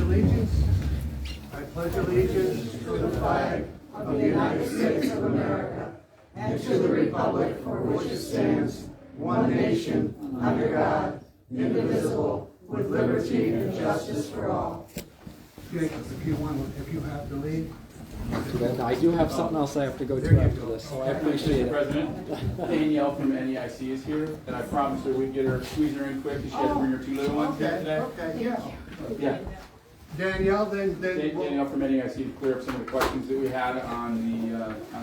allegiance. I pledge allegiance to the flag of the United States of America and to the republic for which it stands, one nation, under God, indivisible, with liberty and justice for all. Jake, if you have to leave. I do have something else I have to go to after this, so I appreciate it. President, Danielle from NEIC is here, and I promised her we'd get her, squeeze her in quick, because she had to bring her two little ones here today. Okay, yeah. Yeah. Danielle, then Danielle from NEIC to clear up some of the questions that we had on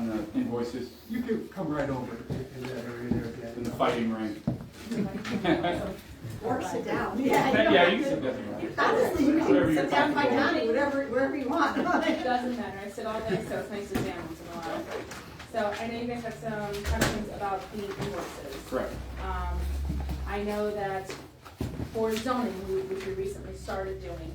the invoices you can come right over in that area there. in the fighting ring. Or sit down. Yeah, you can sit down. Honestly, you Whatever can you're sit down by comfortable. county, wherever you want. It doesn't matter, I sit all day, so it's nice to stand once in a while. So I know you guys have some questions about the invoices. Correct. I know that for zoning, which we recently started doing,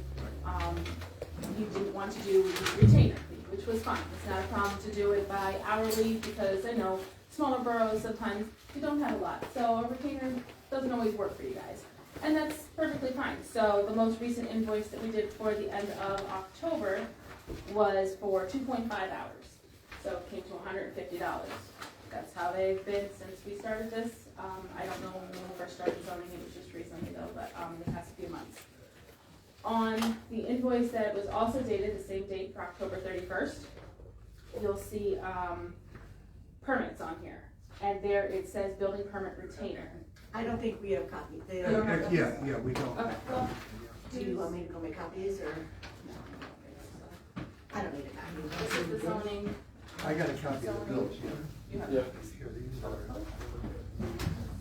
you didn't want to do the retainer fee, which was fine. It's not a problem to do it by hourly, because I know smaller boroughs sometimes you don't have a lot, so a retainer doesn't always work for you guys. And that's perfectly fine. So the most recent invoice that we did for the end of October was for 2.5 hours. So it came to $150. That's how they've been since we started this. I don't know when we first started zoning, it was just recently though, but the past few months. On the invoice that was also dated the same date for October 31st, you'll see permits on here. And there it says building permit retainer. I don't think we have copies. They You don't don't have have copies. Yeah, we don't. Okay, well, Do you want me to go make copies or? I don't need a this copy. is the zoning. I got a copy of the bills here. You have Yeah. Here, these are.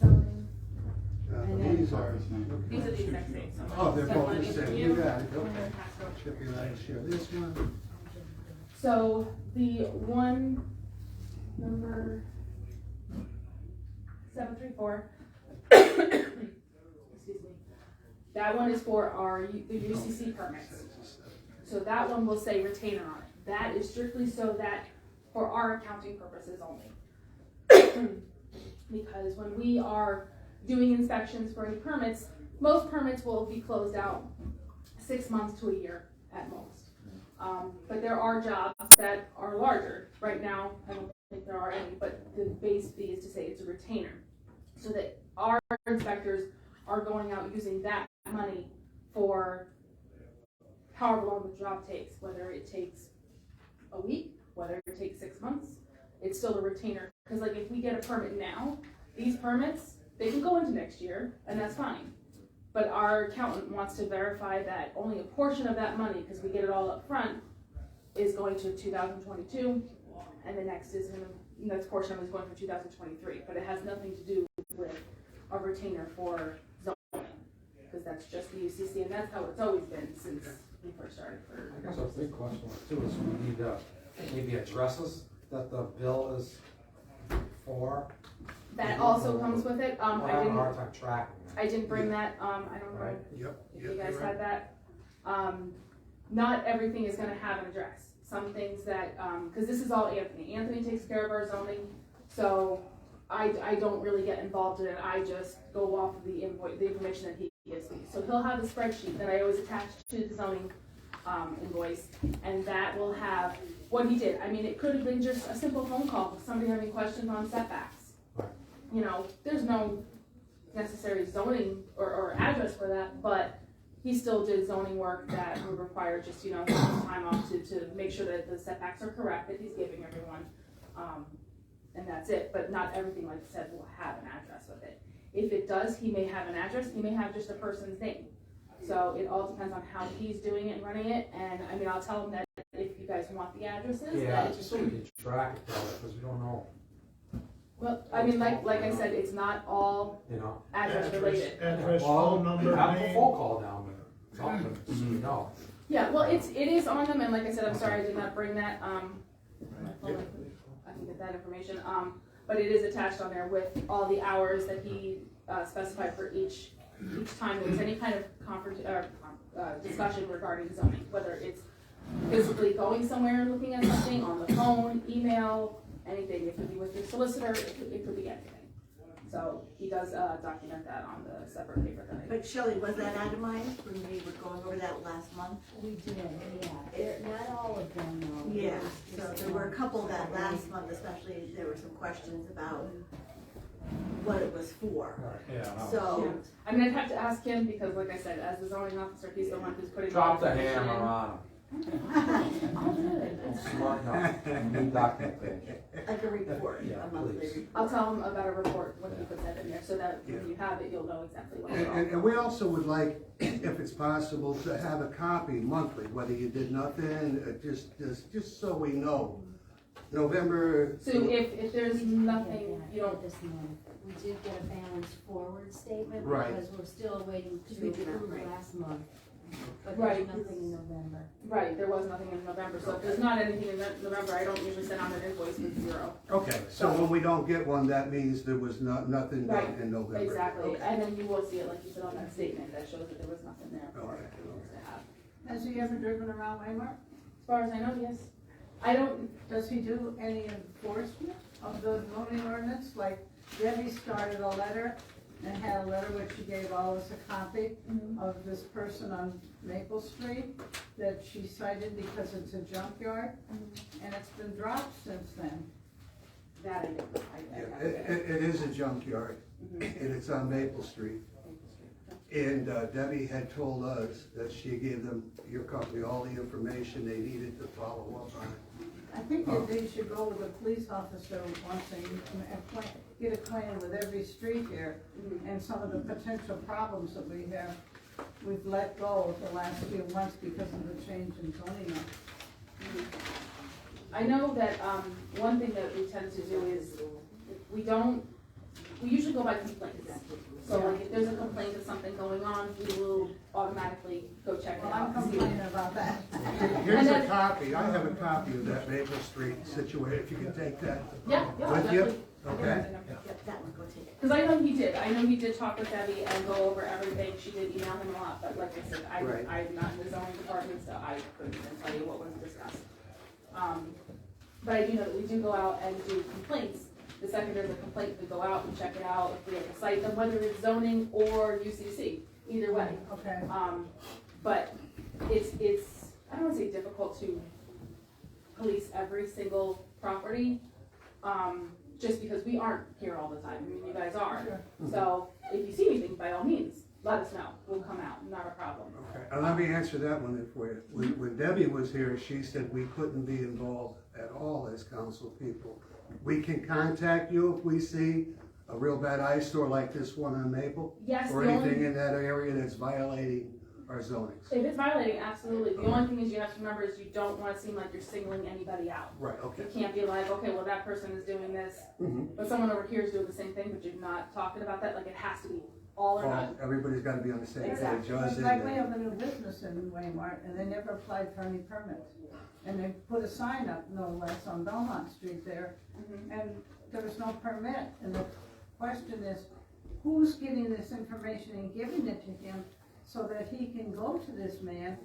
zoning. And then- These are. These are the exact same. So Oh, they're send both one the each same. to You got it. and Okay. then pass it over. Chip, you like to share this one? So the one number 734, excuse me, that one is for the UCC permits. So that one will say retainer on it. That is strictly so that for our accounting purposes only. Because when we are doing inspections for any permits, most permits will be closed out 6 months to a year at most. But there are jobs that are larger. Right now, I don't think there are any, but the base fee is to say it's a retainer. So that our inspectors are going out using that money for however long the job takes, whether it takes a week, whether it takes 6 months, it's still a retainer. Because like if we get a permit now, these permits, they can go into next year, and that's fine. But our accountant wants to verify that only a portion of that money, because we get it all up front, is going to 2022, and the next portion of it is going for 2023. But it has nothing to do with a retainer for zoning, because that's just the UCC, and that's how it's always been since we first started. I guess a big question too is we need maybe addresses that the bill is for. That also comes with it. We're having a hard time tracking that. I didn't bring that. I don't know Right. Yep. if you guys had that. Not everything is going to have an address. Some things that, because this is all Anthony. Anthony takes care of our zoning, so I don't really get involved in it. I just go off of the information that he gives me. So he'll have a spreadsheet that I always attach to the zoning invoice, and that will have what he did. I mean, it could have been just a simple phone call with somebody having questions on setbacks. Right. You know, there's no necessary zoning or address for that, but he still did zoning work that would require just, some time off to make sure that the setbacks are correct, that he's giving everyone, and that's it. But not everything, like I said, will have an address with it. If it does, he may have an address, he may have just a person's name. So it all depends on how he's doing it and running it, and I mean, I'll tell him that if you guys want the addresses. Yeah, that- just so we can track it better, because we don't know, Well, I mean, like I said, it's not all address related. Address, Well, phone number, have a name. phone call down there, something, so we know. Yeah, well, it is on them, and like I said, I'm sorry I did not bring that, my phone, I can get that information, but it is attached on there with all the hours that he specified for each time there's any kind of discussion regarding zoning, whether it's physically going somewhere and looking at something, on the phone, email, anything. It could be with your solicitor, it could be anything. So he does document that on the separate paper that I. But Shelley, was that itemized when we were going over that last month? We did, yeah. Not all of them, though. Yeah, It so was just there were a one. couple that last month especially, there were some questions about what it was for. So, I mean, I'd have to ask him because like I said, as the zoning officer, he's the one who's putting. Drop the information hammer in. on I'll do it. them. Smart enough. New documentation. like a report, Yeah, a monthly please. report. I'll tell him about a report when he puts that in there, so that when you have it, you'll know exactly what it's all. And we also would like, if it's possible, to have a copy monthly, whether you did nothing, just so we know. November. So if there's nothing, you don't, This month. We did get a balance forward statement Right. because we're still waiting to We did not, approve right. last month. But Right. there's nothing in November. right, there was nothing in November, so if there's not anything in November, I don't usually send out an invoice with zero. Okay, so when we don't get one, that means there was nothing done Right, in November. Exactly, and then you will see it, like you said, on that statement, that shows that there was nothing there for Okay. to have. Has he ever driven around Waymart? As far as I know, yes. I don't, Does he do any enforcement of the zoning ordinance? Like Debbie started a letter and had a letter which she gave all of us a copy of this person on Maple Street that she cited because it's a junkyard and it's been dropped since then. that I didn't, Yeah, it is a junkyard, and it's on Maple Street. And Debbie had told us that she gave them, your company, all the information they needed to follow up on it. I think that they should go with a police officer once and get acquainted with every street here and some of the potential problems that we've let go of the last few months because of the change in zoning. I know that, one thing that we tend to do is, we usually go by complaints. So like, if there's a complaint of something going on, we will automatically go check it Well, I'm out. and see. complaining about that. Here's a then- copy, I have a copy of that Maple Street situation, if you can take that. Yeah, yeah, With you? definitely. Okay. Yep, that one, go take it. Cause I know he did talk with Debbie and go over everything, she did email him a lot, but like I said, Right. I'm not in the zoning department, so I couldn't even tell you what was discussed. But I do know that we do go out and do complaints. The second there's a complaint, we go out and check it out, if we have to cite them, whether it's zoning or UCC, either way. Okay. But it's, I don't wanna say difficult to police every single property, just because we aren't here all the time, I mean, you guys are. So, if you see anything, by all means, let us know, we'll come out, not a problem. Okay, and let me answer that one for you. When Debbie was here, she said we couldn't be involved at all as council people. We can contact you if we see a real bad eyesore like this one on Maple, Yes, or the anything only, in that area that's violating our zonings. if it's violating, absolutely, the only thing is you have to remember is you don't wanna seem like you're singling anybody out. Right, okay. You can't be like, okay, well, that person is doing this, Mhm. but someone over here is doing the same thing, but you're not talking about that, like, it has to be all or none. Everybody's gotta be on the same page, Exactly. us It's and like we them. have a new business in Waymart and they never applied for any permits. And they put a sign up, no less, on Belmont Street there, and there was no permit. And the question is, who's getting this information and giving it to him so that he can go to this man,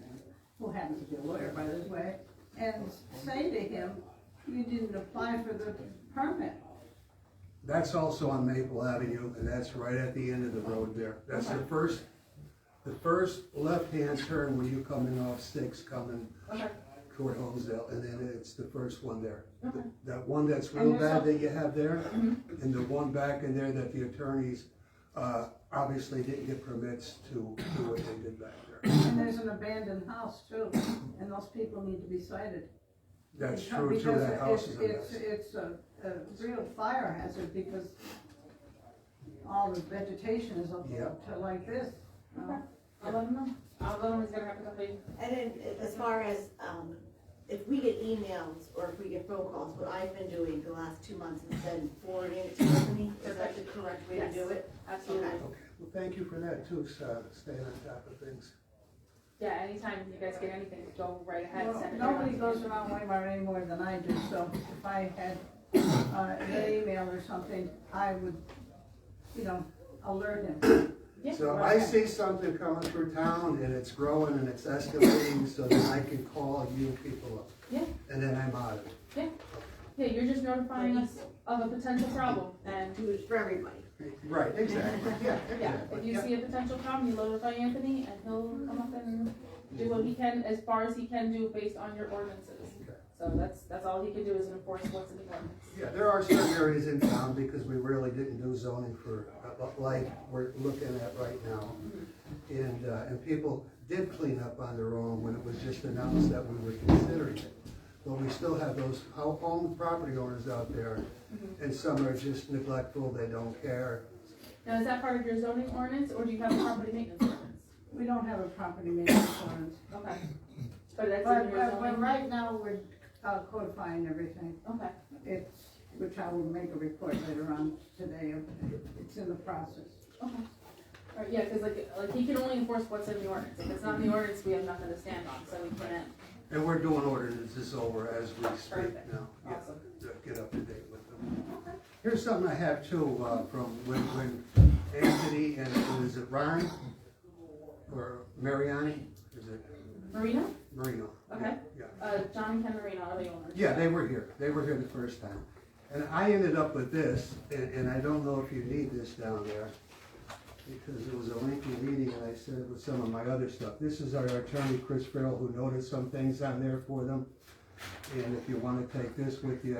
who happens to be a lawyer by the way, and say to him, you didn't apply for the permit. That's also on Maple Avenue, and that's right at the end of the road there. That's the first left-hand turn when you come in off Six, coming Okay, toward Holmesdale, and then it's the first one there. okay. That one that's real bad that you have there, and the one back in there that the attorneys, obviously didn't get permits to do what they did back there. And there's an abandoned house too, and those people need to be cited. That's true too, that house is a mess. It's a real fire hazard because all the vegetation is up Yep. to like this. Okay. I'll let him know. I'll let him, he's gonna have to complete. And then, as far as, if we get emails or if we get phone calls, what I've been doing the last 2 months has been forwarding it to Tiffany. Is that the correct way to do it? Absolutely. Okay. Okay, well, thank you for that too, staying on top of things. Yeah, anytime you guys get anything, go right ahead, Well, send it. nobody around. goes around Waymart any more than I do, so if I had an email or something, I would, alert him. Yeah, So go I ahead. see something coming through town and it's growing and it's escalating, so then I can call you people up. Yeah. And then I'm out of it. Yeah, you're just notifying us of a potential problem and Do it for everybody. Right, exactly, yeah, Yeah, exactly. if you yeah. see a potential problem, you notify Anthony and he'll come up and do what he can, as far as he can do based on your ordinances. So that's all he can do is enforce what's in the ordinance. Yeah, there are certain areas in town, because we really didn't do zoning for, like we're looking at right now. And people did clean up on their own when it was just announced that we were considering it. But we still have those home property owners out there, and some are just neglectful, they don't care. Now, is that part of your zoning ordinance, or do you have a property maintenance ordinance? We don't have a property maintenance ordinance. Okay. But that's But, in your but zoning? right now, we're codifying everything. Okay, Which I will make a report later on today. It's in the process. okay. All right, yeah, cause like he can only enforce what's in the ordinance. If it's not in the ordinance, we have nothing to stand on, so we can't. And we're doing ordinances over as we speak Perfect. now. Yeah, Awesome. to get up to date with them. Okay. Here's something I have too, from when Anthony and, is it Ron? Or Mariani? Is it Marina? Marino? Okay. Yeah. John and Ken Marino are the owners. Yeah, they were here the first time. And I ended up with this, and I don't know if you need this down there, because it was a lengthy meeting, and I said it with some of my other stuff. This is our attorney, Chris Farrell, who noted some things on there for them. And if you wanna take this with you,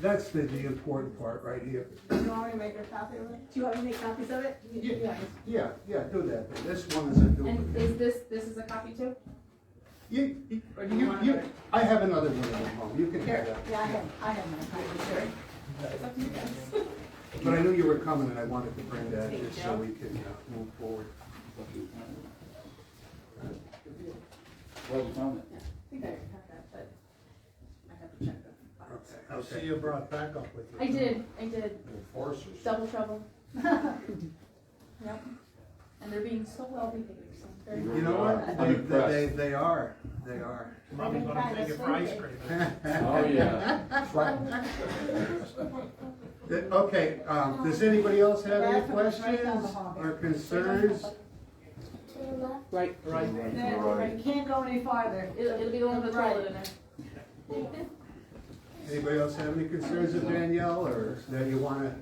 that's the important part right here. Do you want me to make a copy of it? Do you want me to make copies of it? Yeah. Yeah, do that. This one is a And duplicate. is this is a copy too? Or do you want You, another? I have another one at home, you can have that. Yeah, I have my copy. Sure. It's up to you guys. But I knew you were coming, and I wanted to bring that just so we can move forward. Well, you found it. Yeah, I think I already have that, but I have to check the files. Okay, I see you brought backup with you. I did. Enforcers. Double trouble. Yep. And they're being so well behaved, so I'm very. You know what? I'm impressed. They are. Probably gonna take it for ice cream. Oh, yeah. Okay, does anybody else have any Bathroom is right down questions the hall. or concerns? Right. You can't go any farther. It'll be the one with the toilet in there. Anybody else have any concerns of Danielle, or that you wanna,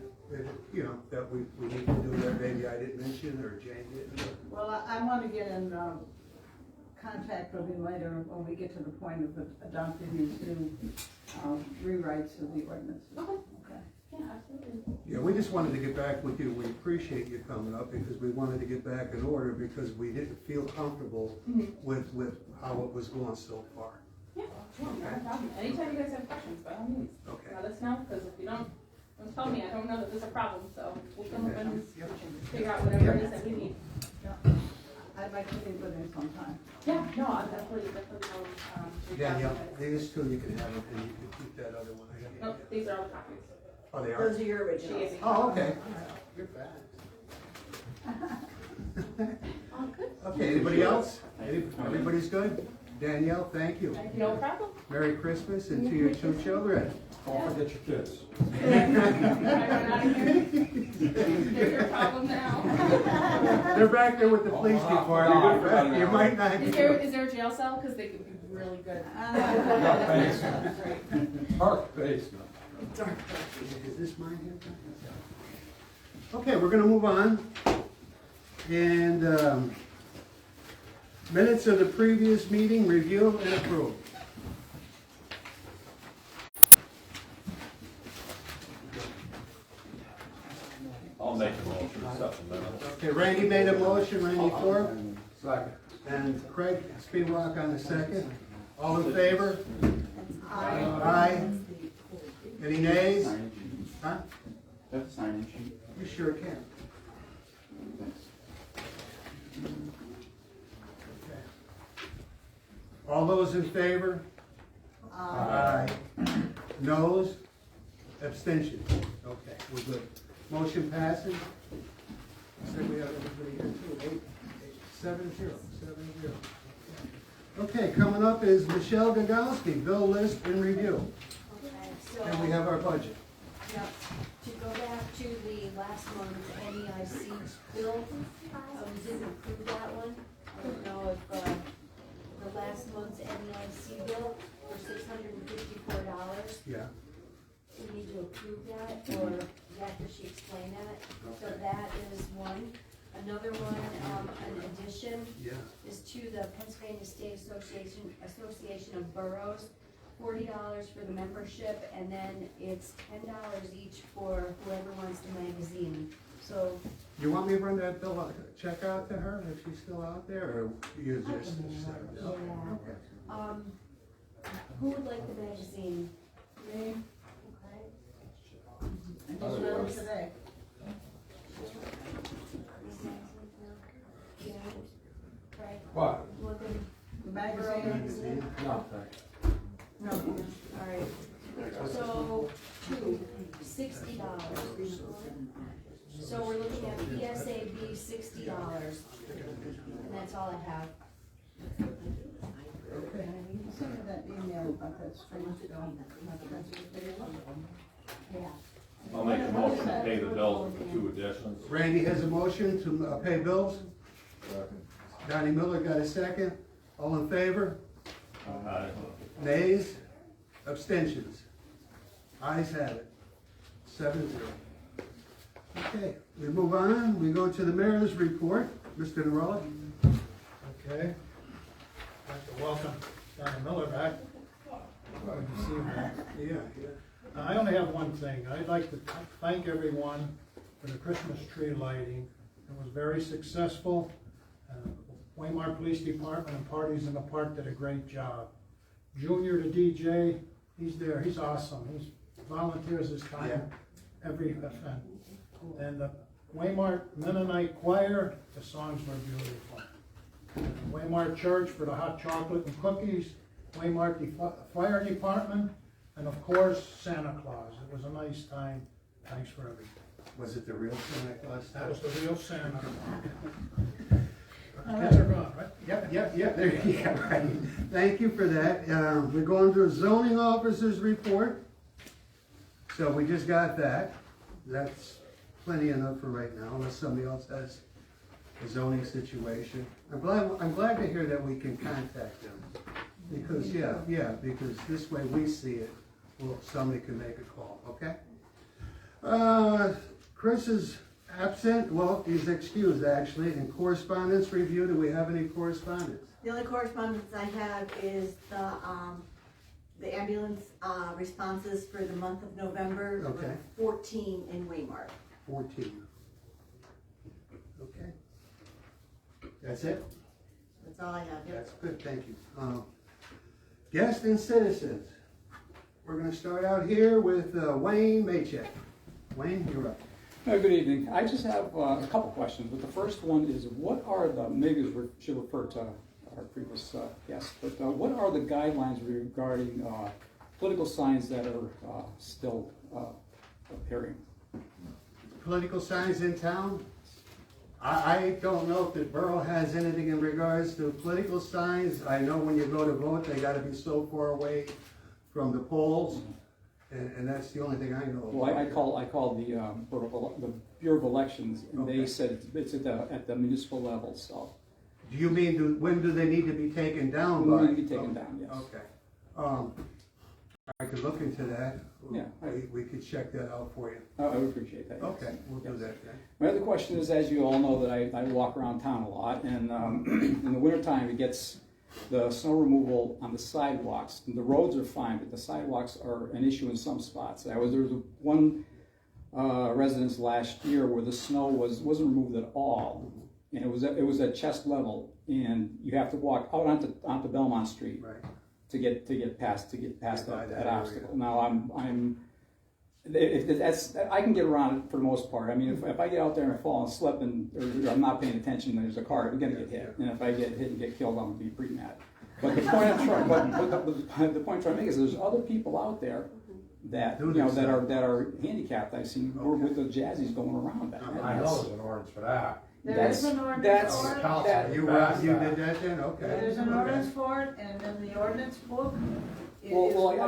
that we need to do that, maybe I didn't mention, or Jane didn't? Well, I want to get in contact with him later when we get to the point of adopting these new rewrites of the ordinance. Okay. Okay. Yeah, absolutely. Yeah, we just wanted to get back with you, we appreciate you coming up, because we wanted to get back in order, because we didn't feel comfortable with how it was going so far. Yeah, sure, no problem. Anytime you guys have questions, by all means, Okay. let us know, because if you don't tell me, I don't know that there's a problem, so we'll come up and figure out whatever it is that we need. I'd like to meet with him sometime. Yeah, no, I'm definitely will, reach out Danielle, to you guys. these two you can have it, and you can keep that other one. Nope, these are all the copies. Oh, they are? Those are your She originals. gave me. Oh, okay. You're fast. All good. Okay, anybody else? Everybody's good? Danielle, thank you. No problem. Merry Christmas, and to your two children. Don't forget your kids. I run out of here. They're your problem now. They're back there with the police department. You might not. Is there a jail cell? Because they could be really good. Dark basement. Is this mine here? Okay, we're gonna move on. And, minutes of the previous meeting, review and approve. I'll make a motion to accept the minutes. Okay, Randy made a motion, Randy Thorpe, Second. and Craig Spivak on the second. All in favor? Aye. Aye. Any nays? Sign-in sheet. Huh? That's a sign-in sheet. You sure can. Thanks. All those in favor? Aye. Noes? Abstentions? Okay, we're good. Motion passes. Said we have everybody here too. 7-0. Okay, coming up is Michelle Gagowski, bill list and review. Okay, And we have our budget. yeah, to go back to the last month's NEIC bill, we didn't approve that one. I don't know if, the last month's NEIC bill for $654, Yeah. we need to approve that, or after she explained that. So that is one. Another one, an addition Yeah. is to the Pennsylvania State Association of Boroughs, $40 for the membership, and then it's $10 each for whoever wants the magazine. So, You want me to run that bill, check out to her if she's still out there, or you just? yeah. Okay. Who would like the magazine? Me, Okay. I just read it today. Yeah. Right. What? You want them? The magazine, No, no, All right. So, two, $60. So we're looking at PSAB, $60, and that's all I have. Okay. send me that email about that strange bill, about transportation. Yeah. I'll make a motion to pay the bill for 2 additions. Randy has a motion to pay bills. Donnie Miller got a second. All in favor? Aye. Nays? Abstentions? Ayes have it. 7-0. Okay, we move on. We go to the mayor's report. Mr. Narella. Okay. I'd like to welcome Donnie Miller back. Good to see you back. Yeah. I only have one thing. I'd like to thank everyone for the Christmas tree lighting. It was very successful. Waymart Police Department and Parties in the Park did a great job. Junior, the DJ, he's there. He's awesome. He volunteers his time every event. And the Waymart Mennonite Choir, the songs were beautiful. Waymart Church for the hot chocolate and cookies, Waymart Fire Department, and of course, Santa Claus. It was a nice time. Thanks for everything. Was it the real Santa Claus? That was the real Santa. Kids are gone, right? Yep, there you go, right. Thank you for that. We're going to a zoning officer's report. So we just got that. That's plenty enough for right now, unless somebody else has a zoning situation. I'm glad to hear that we can contact them. Because, because this way we see it, well, somebody can make a call, okay? Chris is absent, well, he's excused actually, and correspondence review, do we have any correspondence? The only correspondence I have is the ambulance responses for the month of November. There were Okay. 14 in Waymart. 14. Okay. That's it? That's all I have. Yep. That's good, thank you. Guests and citizens. We're gonna start out here with Wayne Maycheck. Wayne, you're up. Good evening. I just have a couple questions, but the first one is what are the, maybe we should refer to our previous guest, but what are the guidelines regarding political signs that are still appearing? Political signs in town? I don't know if the borough has anything in regards to political signs. I know when you go to vote, they gotta be so far away from the polls, and that's the only thing I know. Well, I called the Bureau of Elections, and they said it's at the municipal level, so. Do you mean, when do they need to be taken down by? They need to be taken down, yes. Okay. I could look into that. Yeah. We could check that out for you. I would appreciate that. Yes. Okay, we'll do that then. My other question is, as you all know, that I walk around town a lot, and in the wintertime, it gets the snow removal on the sidewalks. The roads are fine, but the sidewalks are an issue in some spots. There was one residence last year where the snow wasn't removed at all, and it was at chest level, and you have to walk out onto Belmont Street. Right. To get past by that obstacle. Now I can get around it for the most part. I mean, if I get out there and I fall and slip and or I'm not paying attention, there's a car, I'm gonna get hit. And if I get hit and get killed, I'm gonna be pretty mad. But the point I'm trying, the point I'm trying to make is there's other people out there that that are handicapped. I've seen with the jazzies going around that. I know there's an ordinance for that. There is an ordinance for it. You did that then? Okay. There's an ordinance for it, and in the ordinance book, it is one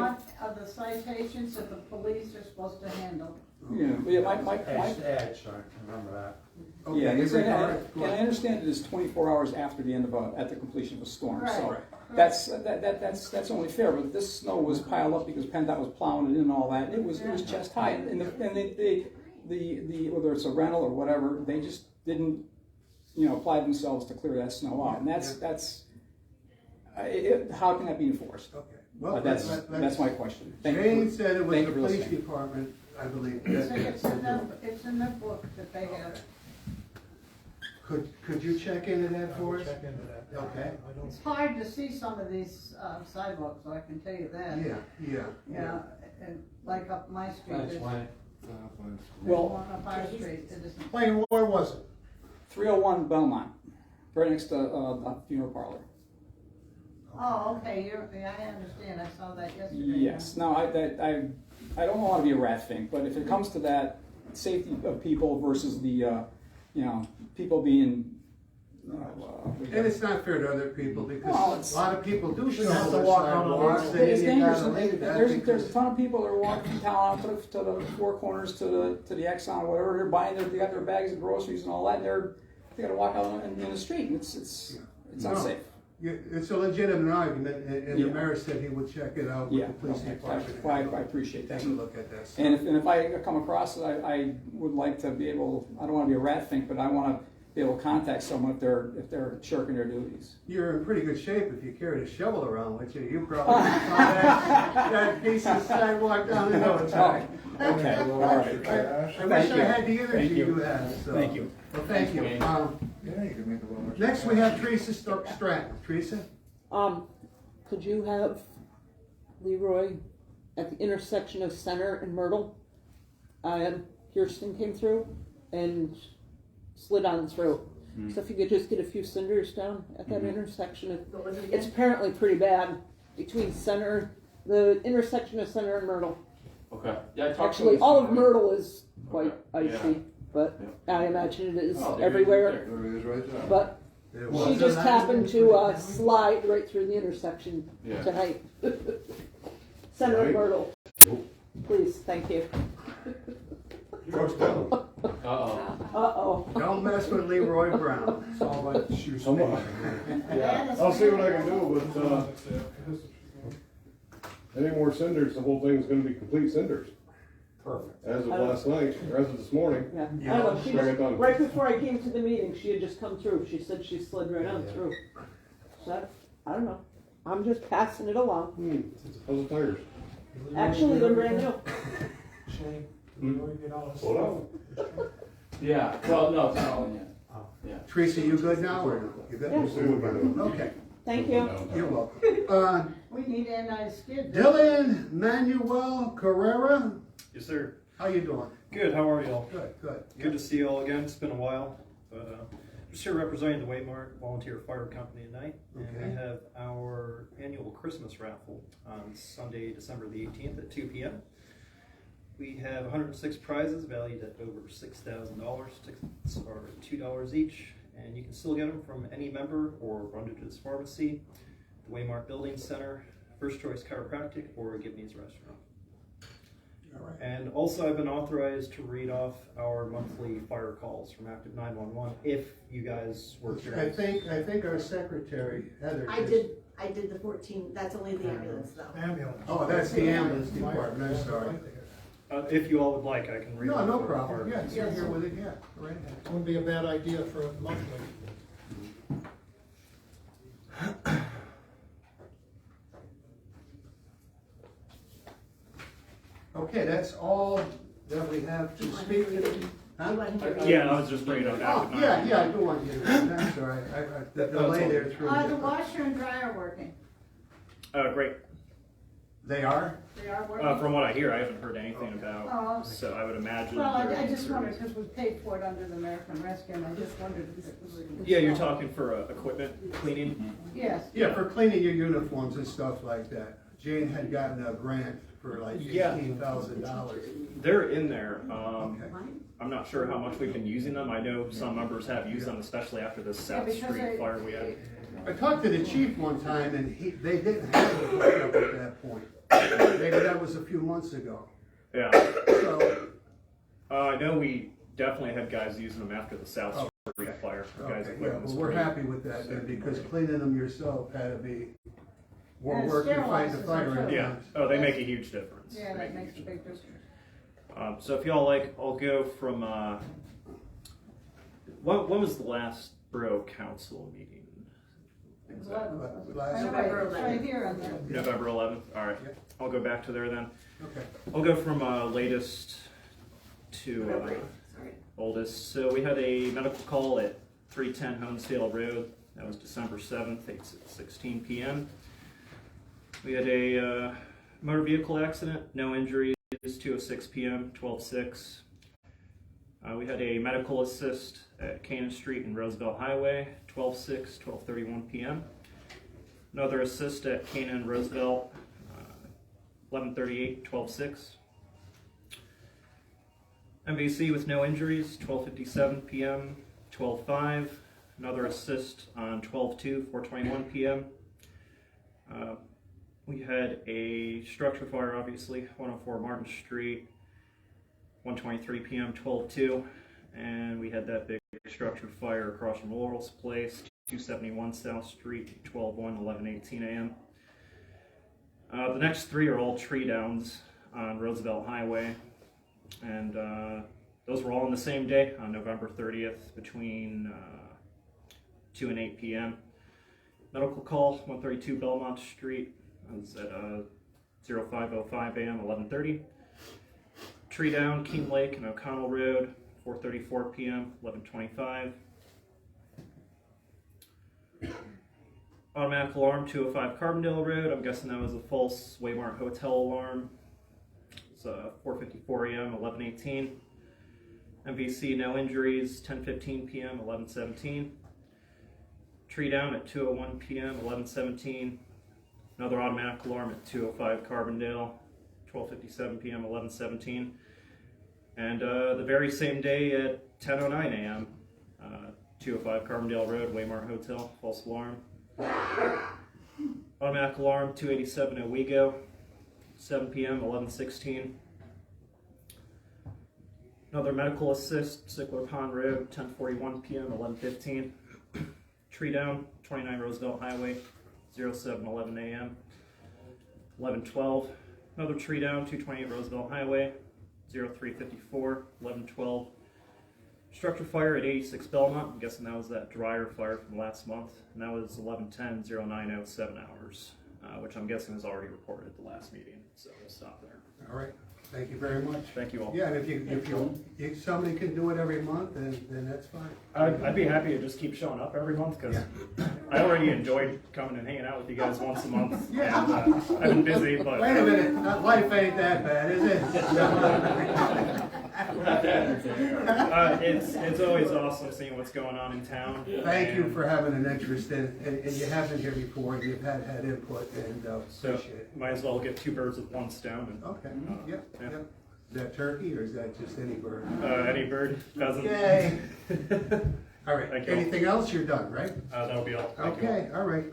of the citations that the police are supposed to handle. My Edge, I remember that. Okay, and I understand it is 24 hours after the end of at the completion of a storm. Right. So that's only fair. But this snow was piled up because PennDOT was plowing it in and all that. It was chest high, and whether it's a rental or whatever, they just didn't, apply themselves to clear that snow out. And how can that be enforced? Okay. Well, That's my question. Jane said it was thank the you for police listening. department, I believe. It's in the book that they have. Could you check into that I for will us? check into that. Okay. I don't, It's hard to see some of these sidewalks, so I can tell you that. Yeah. And like up my street, That's there's why. Well, one up our street, it isn't. Wayne, where was it? 301 Belmont, right next to a funeral parlor. Oh, okay, I understand, I saw that yesterday. Yes. No, I don't want to be a rat thing, but if it comes to that, safety of people versus the, people being, And it's not fair to other people Well, because it's- a lot of people do Shouldn't have shovel to the walk around sidewalks. on and it's you dangerous. gotta leave that There's a because- ton of people that are walking from town out to the four corners to the Exxon, whatever. They're buying they got their bags of groceries and all that, and they got to walk out in the street, and it's No. unsafe. It's a legitimate argument, and Yeah. the mayor said he would check it out with Yeah, the police okay. department. I appreciate that. Take a look at that. And if I come across it, I would like to be able. I don't want to be a rat think, but I want to be able to contact someone if they're shirking their duties. You're in pretty good shape if you carried a shovel around with you. You probably saw that piece of sidewalk down in no time. Okay, all right. I wish I had the energy you have. So. Thank you. Well, thank you. Next we have Teresa Stratton. Teresa? Could you have Leroy at the intersection of Center and Myrtle? Kirsten came through and slid on through. So if you could just get a few cinders down at that intersection. What was it It's again? apparently pretty bad between the intersection of Center and Myrtle. Okay. Yeah, I talked to Actually, him all this of morning. Myrtle is quite Okay. icy, but I imagine it is Oh, everywhere. But It she was. just happened to slide right through the intersection Yeah. tonight. Center and Myrtle. Please, thank you. Uh-oh. Don't mess with Leroy Brown. It's all about shoes. I'll I'll see what I can do, but, any more cinders, the whole thing's gonna be complete cinders. Perfect. As of last night, or as of this morning. Yeah, Yeah. I don't know, she Bring it just, down. right before I came to the meeting, she had just come through, she said she slid right on through. So, I don't know, I'm just passing it along. How's the tires? Actually, they're brand new. Shane, Hmm? Leroy, get all this. Hold Yeah. Well, no, it's not on yet. Yeah. Teresa, you good now or no? You good? Yeah. We'll see what we can do. Okay, Thank you. you're welcome. We need a nice skid. Dylan Manuel Carrera, Yes, sir. how you doing? Good. How are y'all? Good, good. Good to see you all again. It's been a while, but just here representing the Waymart Volunteer Fire Company tonight, and Okay. we have our annual Christmas raffle on Sunday, December the 18th at 2 p.m. We have 106 prizes valued at over $6,000. Tickets are $2 each, and you can still get them from any member or Brundage's Pharmacy, the Waymart Building Center, First Choice Chiropractic, or Gibney's Restaurant. All right. And also I've been authorized to read off our monthly fire calls from Active 911 if you guys were I curious. think our secretary, Heather. I did the 14, that's only the ambulance though. Ambulance. Oh, that's the ambulance department, I'm sorry. If you all would like, I can read No, off no the problem, fire- yeah, you're here with it, yeah, right. Wouldn't be a bad idea for a monthly. Okay, that's all that we have to speak to. Huh? Yeah, I was just bringing up Oh, Active yeah, 911. yeah, I do want you to, I'm sorry, the delay there through. The washer and dryer working. Great. They are? They are working? From what I hear, I haven't heard anything Oh, about, okay. so I would imagine. Well, they're I in just wondered, service. because we paid for it under the American Rescue, and I just wondered if it was. Yeah, you're talking for equipment cleaning? Yes. Yeah, for cleaning your uniforms and stuff like that. Jane had gotten a grant for like Yeah. $18,000. They're in there. Okay. I'm not sure how much we've been using them. I know some members have used them, especially after this South because Street fire we had. I talked to the chief one time and they didn't have it hooked up at that point. Maybe that was a few months ago. Yeah. So, I know we definitely had guys using them after the South Street fire. Guys okay, yeah, equipment was well, we're pretty- happy with that then because cleaning them yourself had to be more And work than fighting the sterilizes fire. them, too. Yeah. Oh, they make a huge difference. Yeah, They that make makes a huge big difference. difference. So if y'all like, I'll go from, when was the last Borough Council meeting? November 11th. Right here on there. November 11th, alright. Yeah. I'll go back to there then. Okay. I'll go from latest to oldest. So we had a medical call at 310 Honesdale Road. That was December 7th, 8:16 p.m. We had a motor vehicle accident, no injuries, 2:06 p.m., 12:06. We had a medical assist at Canaan Street and Roosevelt Highway, 12:06, 12:31 p.m. Another assist at Canaan and Roosevelt, 11:38, 12:06. MVC with no injuries, 12:57 p.m., 12:05. Another assist on 12:02, 4:21 p.m. We had a structure fire, obviously, 104 Martin Street, 1:23 p.m., 12:02. And we had that big structure fire across from Laurel's Place, 271 South Street, 12:01, 11:18 a.m. The next three are all tree downs on Roosevelt Highway, and those were all on the same day, on November 30th, between 2 and 8 p.m. Medical call, 132 Belmont Street, that was at 05:05 a.m., 11:30. Tree down, Keene Lake and O'Connell Road, 4:34 p.m., 11:25. Automatic alarm, 205 Carbondale Road. I'm guessing that was a false Waymart hotel alarm. It's 4:54 a.m., 11:18. MVC, no injuries, 10:15 p.m., 11:17. Tree down at 2:01 p.m., 11:17. Another automatic alarm at 205 Carbondale, 12:57 p.m., 11:17. And the very same day at 10:09 a.m., 205 Carbondale Road, Waymart Hotel, false alarm. Automatic alarm, 287 Owego, 7 p.m., 11:16. Another medical assist, Sickler Pond Road, 10:41 p.m., 11:15. Tree down, 29 Roosevelt Highway, 07:11 a.m., 11:12. Another tree down, 228 Roosevelt Highway, 03:54, 11:12. Structure fire at 86 Belmont. I'm guessing that was that dryer fire from last month, and that was 11:10, 09:07 hours, which I'm guessing was already reported at the last meeting. So we'll stop there. All right. Thank you very much. Thank you all. Yeah, and if somebody can do it every month, then that's fine. I'd be happy to just keep showing up every month, because I already enjoyed coming and hanging out with you guys once a month. Yeah. And, I've been busy, but Wait a minute, life ain't that bad, is it? it's always awesome seeing what's going on in town. Thank you for having an interest in it, and you have been here before, and you've had input, and So appreciate it. might as well get two birds with one stone. And, Okay, yep, yeah. yep. Is that turkey, or is that just any bird? Any bird, pheasant. Yay! All right, Thank you. anything else, you're done, right? That'll be all. Thank you. Okay, all right,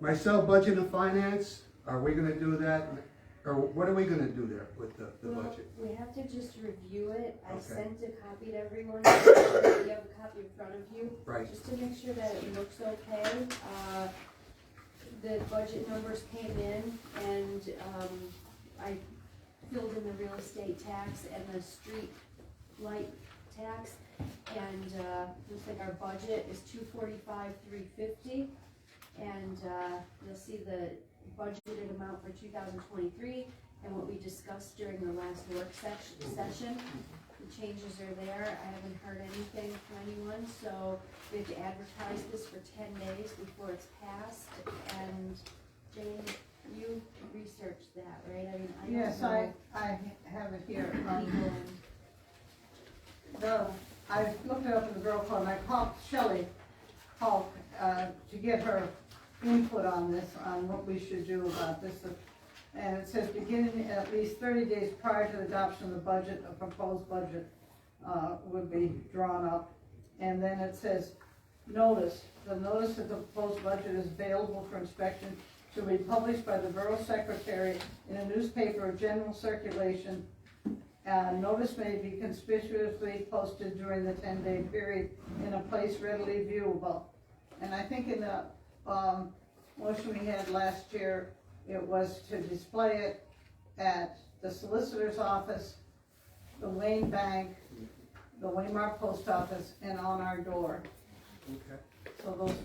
myself, budget and finance, are we gonna do that, or what are we gonna do there with the Well, budget? we have to just review it. I Okay. sent a copy to everyone. You have a copy in front of you. Right. Just to make sure that it looks okay. The budget numbers came in, and I filled in the real estate tax and the street light tax. And looks like our budget is $245,350. And you'll see the budgeted amount for 2023 and what we discussed during the last work session. The changes are there. I haven't heard anything from anyone, so we have to advertise this for 10 days before it's passed. And Jane, you researched that, right? I mean, I don't Yes, know I have it here. people and I looked it up in the Borough Code, and I called Shelley Hulk to get her input on this, on what we should do about this. And it says, beginning at least 30 days prior to the adoption of the budget, a proposed budget would be drawn up. And then it says, notice, the notice that the proposed budget is available for inspection should be published by the Borough Secretary in a newspaper of general circulation. Notice may be conspicuously posted during the 10-day period in a place readily viewable. And I think in the motion we had last year, it was to display it at the solicitor's office, the Wayne Bank, the Waymart Post Office, and on our door. Okay. So those,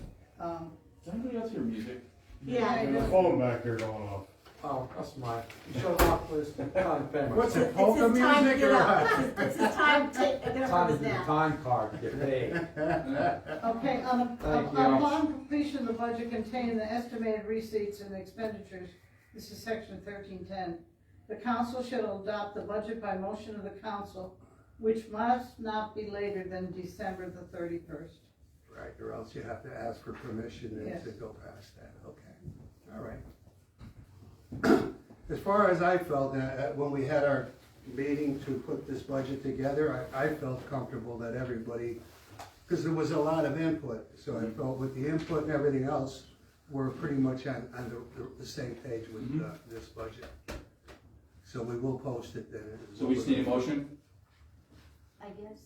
Does anybody else hear music? yeah, There's a phone back there going off. Oh, that's mine. You shut it off, please. Time payment. What's it, It's polka his time to music get or up. what? It's his time to get up Time from to his do the nap. time card to get paid. okay, Thank you. upon completion of the budget containing the estimated receipts and expenditures, this is section 1310, the council shall adopt the budget by motion of the council, which must not be later than December the 31st. Right, or else you have to ask for permission and Yes. to go past that, okay, all right. As far as I felt, when we had our meeting to put this budget together, I felt comfortable that everybody, because there was a lot of input, so I felt with the input and everything else, we're pretty much on the same page with this budget. So we will post it then. So we just need a motion? I guess.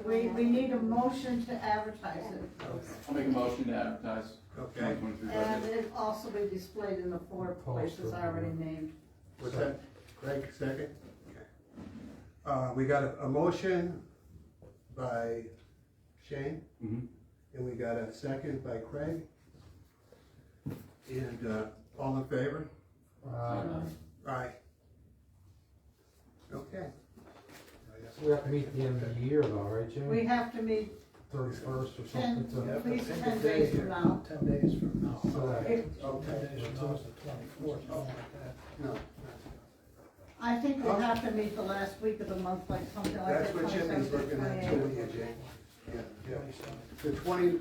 We need a motion to advertise it. I'll make a motion to advertise. Okay. 2023 And budget. it also be displayed in the 4 places I already named. What's that? Craig, second? Okay. We got a motion by Shane, Mhm. and we got a second by Craig. And, all in favor? Aye. Okay. So we have to meet at the end of the year though, right, Jim? We have to meet 31st or 10, something to. at least 10 days from now. 10 days from now. So that- If- 10 days from now is the 24th, something like that. No, I think we'll have to meet the last week of the month, like something like that. that's what Jimmy's 27th, looking at 28th. too, with you, Jane. Yeah, yeah. The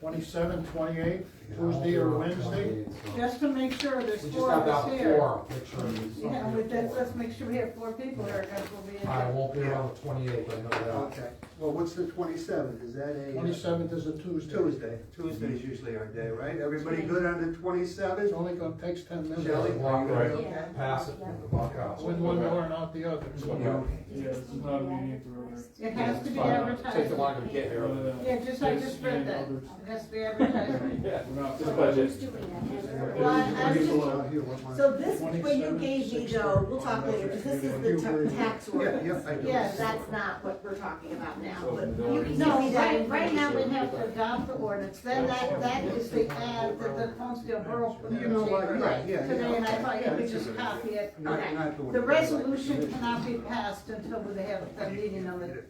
27, 28, Yeah, Tuesday or I'll be around Wednesday? 28, so. Just to make sure there's We just 4 have of to us have here. 4, make sure there's Yeah, something with that, before. let's make sure we have 4 people here, because we'll be in. I won't be around the 28th, I know that. Okay, well, what's the 27th? Is that a? 27th is a Tuesday. Tuesday. Tuesday's usually our day, right? Everybody good on the It's 27th? only gonna, takes 10 minutes. Shelley? Walk Right. right, Yeah. pass it, and walk out. In one door and out the other. It has to be Take the advertised. longer to get here. Yeah, I just read that. It has to be advertised. This budget. Who's doing that? Well, I was just- Here, what one? So this, when you gave me though, we'll talk later, because this is the tax Yeah, ordinance. yeah, I do. Yes. That's not what we're talking about now, but you can give No, me that right now we information. have to adopt the ordinance, then that is the ad that the Holmesdale Borough put in You the know what, paper right, yeah, yeah, today, and I okay. thought Yeah, you could that's just a good copy it. Not- not doing The it. resolution cannot be passed until they have the meeting on the,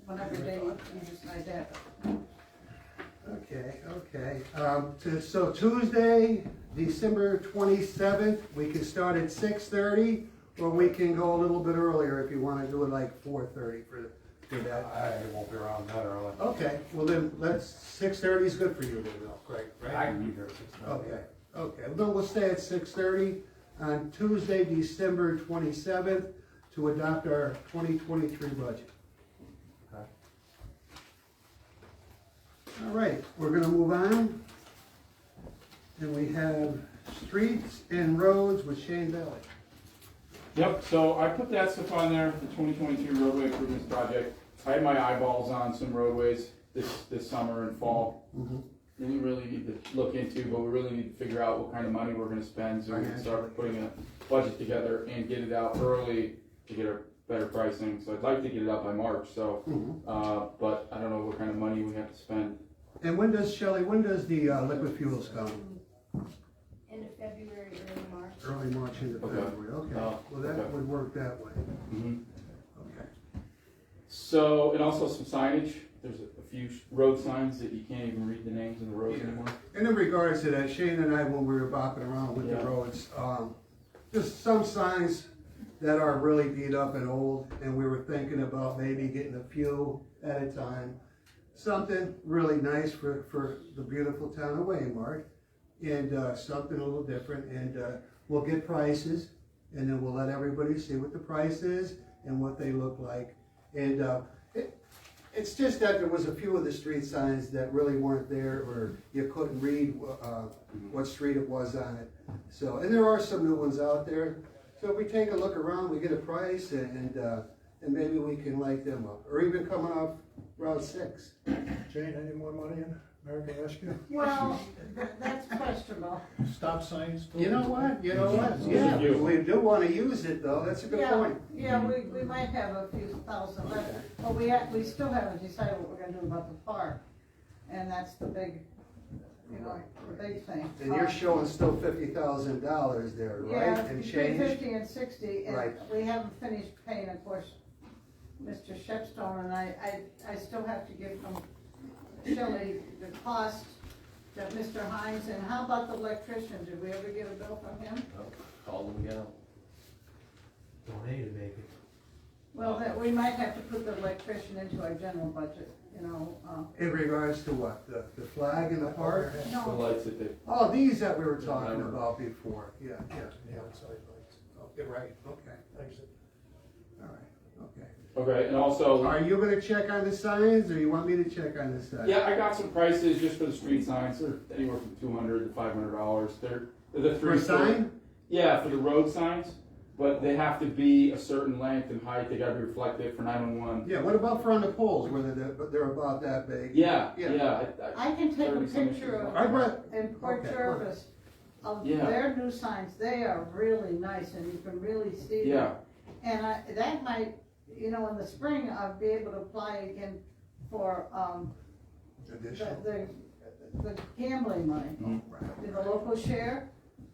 whenever day you decide that. Okay, okay. So Tuesday, December 27th, we can start at 6:30, or we can go a little bit earlier if you want to do it like 4:30 for that. I won't be around that early. Okay, well then, 6:30 is good for you then, Craig, I right? can be here at 6:30. Okay, okay. Then we'll stay at 6:30 on Tuesday, December 27th, to adopt our 2023 budget. Okay. All right, we're gonna move on. And we have streets and roads with Shane Bailey. Yep, so I put that stuff on there, the 2022 roadway improvements project. I had my eyeballs on some roadways this summer and fall. That we really need to look into, but we really need to figure out what kind of money we're gonna spend so we can start putting a budget together and get it out early to get a better pricing. So I'd like to get it out by March, so, but I don't know what kind of money we have to spend. And when does, Shelley, when does the liquid fuels come? End of February, early March. Early March into Okay. February, okay. Oh, Well, that okay. would work that way. Mhm. Okay. So, and also some signage. There's a few road signs that you can't even read the names of the roads anymore. And in regards to that, Shane and I, when we were bopping around with the Yeah. roads, just some signs that are really beat up and old, and we were thinking about maybe getting a few at a time. Something really nice for the beautiful town of Waymart, and something a little different, and we'll get prices, and then we'll let everybody see what the price is and what they look like. And it's just that there was a few of the street signs that really weren't there, or you couldn't read what street it was on it. So, and there are some new ones out there. So if we take a look around, we get a price, and maybe we can light them up, or even coming off Route 6. Jane, any more money in? American Rescue? Well, that's questionable. Stop signs? You know what, It's yeah, you. we do wanna use it though, that's a good Yeah, point. yeah, we might have a few thousand left, but we still haven't decided what we're gonna do about the park. And that's the big, the big thing. And you're showing still $50,000 there, right? Yeah, And between change? 50 and 60, and Right. we haven't finished paying, of course, Mr. Shepstone, and I still have to give him, Shelley, the cost that Mr. Hines, and how about the electrician, did we ever get a bill from him? Call them again. Donated maybe. Well, that, we might have to put the electrician into our general budget, In regards to what, the flag in the park? The no, lights that they, Oh, these that we were talking about before, yeah. Yeah, outside lights. Okay, right, okay, Exit. all right, okay. okay, and also, Are you gonna check on the signs, or you want me to check on the signs? yeah, I got some prices just for the street signs, they're anywhere from $200 to $500, they're the For a sign? Yeah, for the road signs, but they have to be a certain length and height, they gotta be reflective for 911. Yeah, what about for on the poles, where they're about that big? Yeah, Yeah. yeah. I can take a 30-some picture inches of, I brought, in Port Okay, Jervis, of Yeah. their new signs, they are really nice, and you can really see them. Yeah, And that might, in the spring, I'll be able to apply again for, additional. the gambling money. Right. In the local share,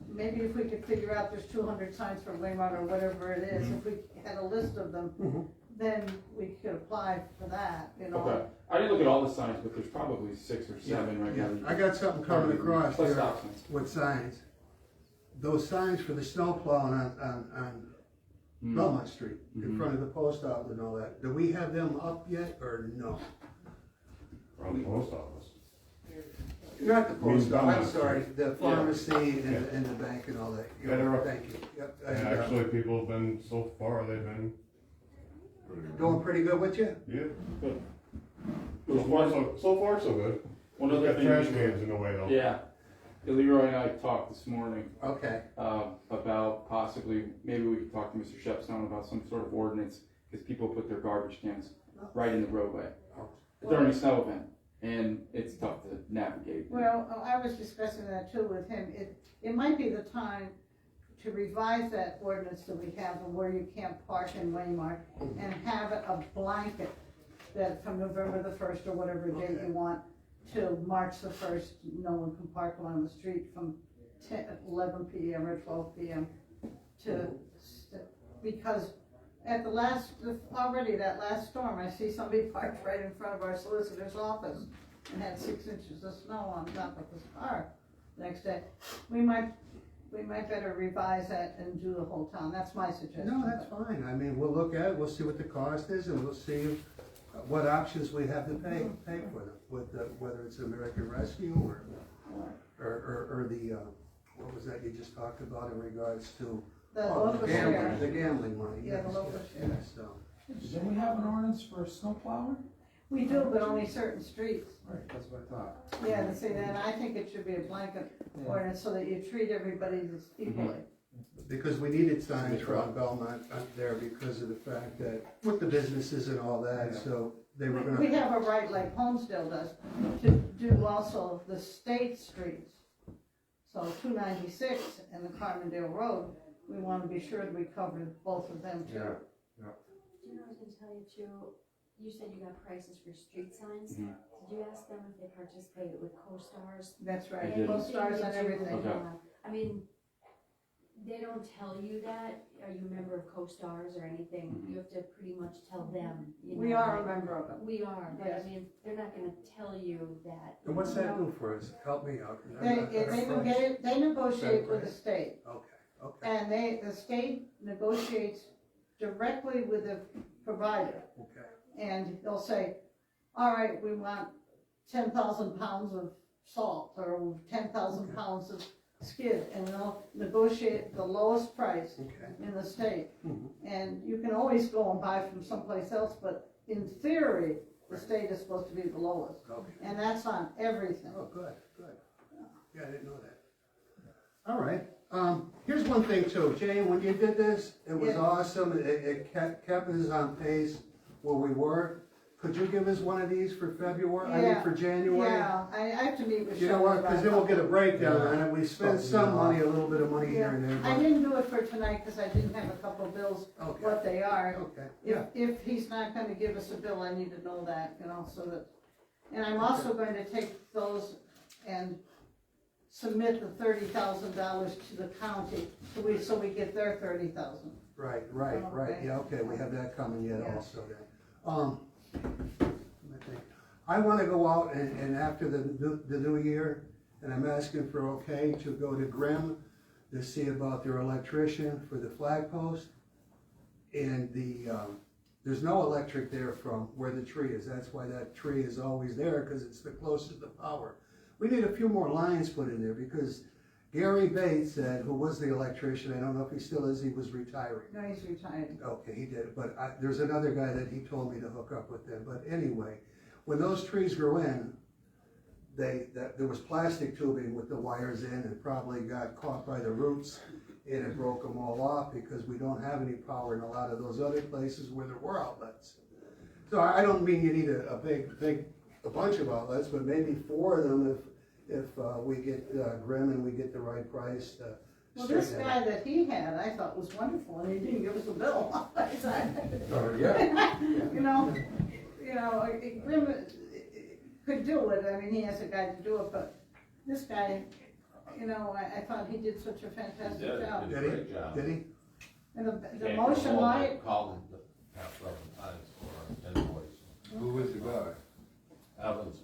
maybe if we could figure out there's 200 signs for Waymart or whatever it is, if we had a list of them, Mhm. then we could apply for that, okay. I didn't look at all the signs, but there's probably 6 or 7 right Yeah, now. I got something coming across Plus there stop signs. with signs. Those signs for the snow plowing on Belmont Street, in front of the post office and all that, do we have them up yet, or no? From the post office. Not the post Means office, I'm Belmont sorry, Street. the pharmacy and the bank and all that. Yeah, they're up. Thank you, yep. And And, actually, people have been, so far, they've been. Going pretty good with you? Yeah. Good. So far, so good. One We've other got thing. trash cans in the way though. Yeah, Leroy and I talked this morning, Okay, about possibly, maybe we could talk to Mr. Shepstone about some sort of ordinance, because people put their garbage cans right in the roadway during a snow event, and it's tough to navigate. Well, I was discussing that too with him. It might be the time to revise that ordinance that we have of where you can't park in Waymart and have it a blanket that from November the 1st or whatever date Okay. you want to March the 1st, no one can park along the street from 11 p.m. or 12 p.m. Because at already that last storm, I see somebody parked right in front of our solicitor's office and had 6 inches of snow on top of his car the next day. We might better revise that and do the whole town, that's my suggestion. no, that's fine, I mean, we'll look at it, we'll see what the cost is, and we'll see what options we have to pay for them, whether it's American Rescue or the, what was that you just talked about in regards to? The Oh, local gambling, share. the gambling money, Yeah, the yes, local share. yes, so. Don't we have an ordinance for snow plowing? We do, but only certain streets. Right, that's what I thought. Yeah, and see, then I think it should be a blanket ordinance so that you treat everybody equally. Because we needed signs around Belmont up there because of the fact that, with the businesses and all that, so they were We gonna, have a right, like Holmesdale does, to do also the state streets. So 296 and the Carbondale Road, we want to be sure that we cover both of them too. Do you know, I was gonna tell you too, you said you got prices for street signs. Mhm. Did you ask them if they participated with co-stars? That's right, I did. co-stars and everything. Okay. I mean, they don't tell you that, are you a member of co-stars or anything? Mhm. You have to pretty much tell them, you know. We are a member of it. We are, but Yes. I mean, they're not gonna tell you that. and what's that do for us? Help me out. They negotiate with the state. Okay, And the state negotiates directly with the provider. okay. And they'll say, all right, we want 10,000 pounds of salt or 10,000 pounds of skid. And they'll negotiate the lowest price Okay. in the state. Mhm. And you can always go and buy from someplace else, but in theory, the state is supposed to be the lowest. Okay. And that's on everything. Oh, good. Yeah, I didn't know that. All right, here's one thing too, Jane, when you did this, it was Yeah. awesome, it kept us on pace where we were. could you give us one of these for February, I mean, for January? Yeah, I have to meet with You know what, cause then we'll get a breakdown on it, we spend some money, a little bit of money here and there. I but- didn't do it for tonight, cause I didn't have a couple of bills, Okay. what they are. Okay, If, yeah, if he's not gonna give us a bill, I need to know that, you know, so that, and I'm also going to take those and submit the $30,000 to the county, so we get their 30,000. right, Okay. yeah, okay, we have that coming yet Yeah. also then. Let me think. I wanna go out and after the new year, and I'm asking for okay to go to Grimm to see about their electrician for the flag post. And there's no electric there from where the tree is, that's why that tree is always there, cause it's the closest to power. We need a few more lines put in there, because Gary Bates said, who was the electrician, I don't know if he still is, he was retiring. No, he's retired. Okay, he did, but there's another guy that he told me to hook up with them, but anyway, when those trees grew in, there was plastic tubing with the wires in, and probably got caught by the roots, and it broke them all off, because we don't have any power in a lot of those other places where there were outlets. So I don't mean you need a bunch of outlets, but maybe 4 of them if we get Grimm and we get the right price. Well, this guy that he had, I thought was wonderful, and he didn't give us a bill. Yeah. You know, Grimm could do it, I mean, he has a guy to do it, but this guy, I thought he did such a fantastic job. Did a great job. Did he? And the motion light, Called him the past several times for an invoice. Who was the guy? Evans,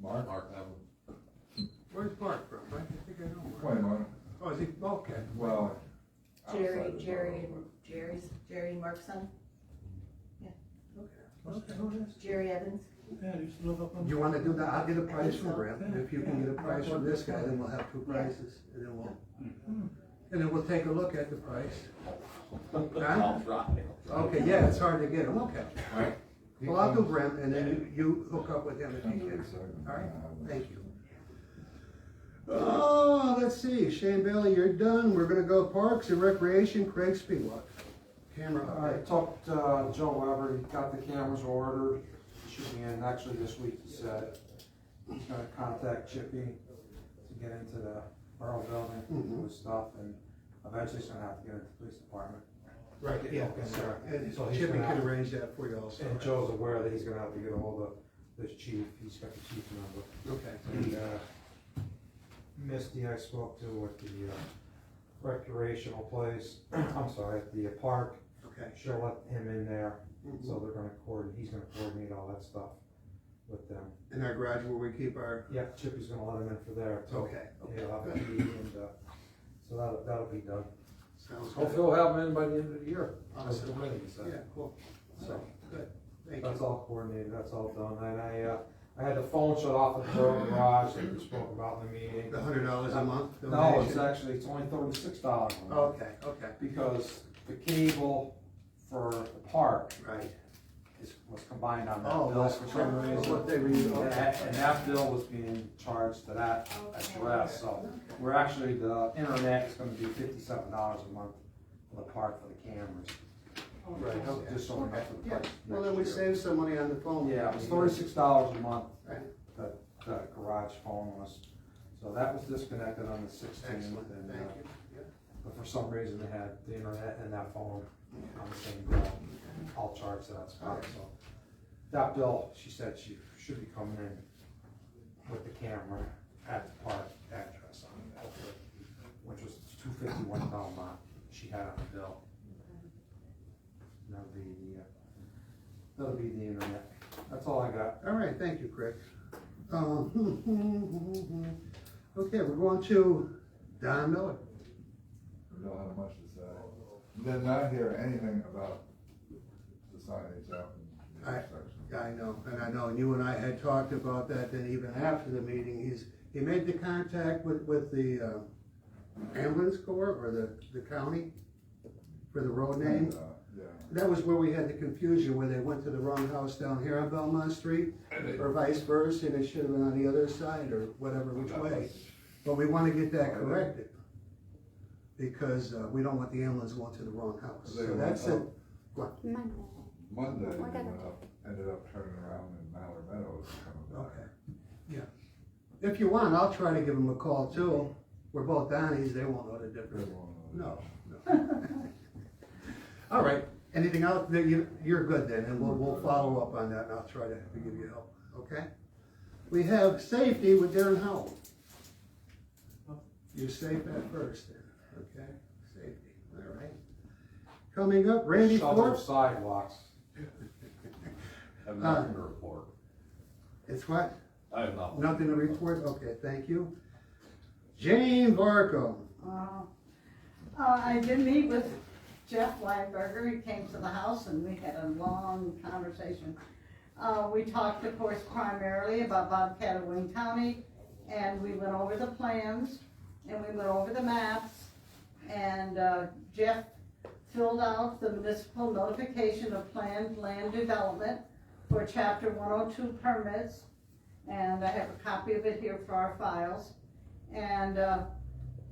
Mark? Mark Evans. Where's Mark from? I think I know Mark. Waymart. Oh, is he, okay. Well. Jerry, outside the Jerry Mark's son, Okay. Jerry Evans. You wanna do that, I'll get a price from Grimm, if you can get a price from this guy, then we'll have 2 prices, and then we'll take a look at the price. I'll try. Okay, yeah, it's hard to get them, okay. Well, I'll do Grimm, and then you hook up with him if you can. All right, thank you. Oh, let's see, Shane Bailey, you're done. We're gonna go Parks and Recreation, Craig Spiewak. Camera I update. talked to Joe Weber, he got the cameras ordered, should be in actually this week, he said. He's gonna contact Chippy to get into the Borough building, do his stuff, and eventually he's gonna have to get into the police department. Right, yeah, Okay, sir. and So he's Chippy gonna can have- arrange that for you also. And Joe's aware that he's gonna have to get a hold of this chief, he's got the chief number. Okay. And Misty I spoke to with the recreational place, I'm sorry, at the park. Okay. She'll let him in there, so they're gonna he's gonna coordinate all that stuff with them. In our garage where we keep our, Yeah, Chippy's gonna let him in for there too. okay, okay. He'll have a key and, so that'll be done. Sounds Hopefully good. we'll have him in by the end of the year. Awesome. That's the minute he said. Yeah, cool. So, Good, thank that's you. all coordinated, that's all done, and I had the phone shut off at the Borough garage that we spoke about in the meeting. The $100 a month No, donation? it's only $36 a month. Okay, okay. Because the cable for the park Right. was combined on that Oh, bill that's for some reason. what they And that bill was being charged to that address, so we're actually, the internet is gonna be $57 a month for the park for the cameras. Right, okay. Just so we have the Yeah, price well, then we next year. save some money on the phone. Yeah, it was $36 a month, Right. that garage phone was, so that was disconnected on the 16th. Excellent, and, thank you. Yeah. But for some reason, they had the internet and that phone on the same bill, all charged to that spot, so. That bill, she said she should be coming in with the camera at the park address on it, which was $251 a month she had on the bill. And that'll be the internet. That's all I got. All right, thank you, Craig. Okay, we're going to Don Miller. I don't have much to say. Did not hear anything about the signage out in the intersection. I know, and you and I had talked about that, then even after the meeting, he made the contact with the ambulance corps or the county for the road name. Yeah. That was where we had the confusion, where they went to the wrong house down here on Belmont Street, or vice versa, and it should have been on the other side, or whatever, which way. But we want to get that corrected, because we don't want the ambulance going to the wrong house. They So went that's it. up. Monday, they went up, ended up turning around in Mallard Meadows and coming back. Okay, yeah. If you want, I'll try to give them a call too. We're both Donnies, they won't know the difference. They won't know. No. All right, anything else? You're good then, and we'll follow up on that, and I'll try to give you help, okay? We have safety with Darren Howell. You're safe at first then, okay? Safety, all right. Coming up, Randy Shovel Ford. sidewalks. Have nothing to report. It's what? I have nothing. Nothing to report? Okay, thank you. Jane Varco. I did meet with Jeff Weinberger. He came to the house and we had a long conversation. We talked, of course, primarily about Bobcat of Wayne County, and we went over the plans, and we went over the maps, and Jeff filled out the municipal notification of planned land development for Chapter 102 permits, and I have a copy of it here for our files. And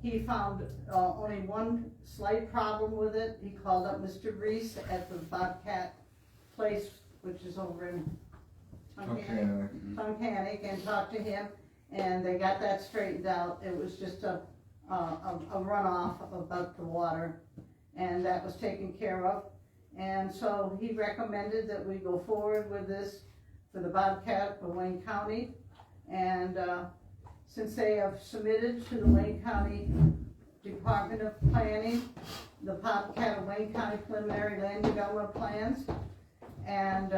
he found only one slight problem with it. He called up Mr. Reese at the Bobcat place, which is over in Tunkhannock, and talked to him, and they got that straightened out. It was just a runoff about the water, and that was taken care of. And so he recommended that we go forward with this for the Bobcat of Wayne County. And since they have submitted to the Wayne County Department of Planning the Bobcat of Wayne County preliminary land development plans, and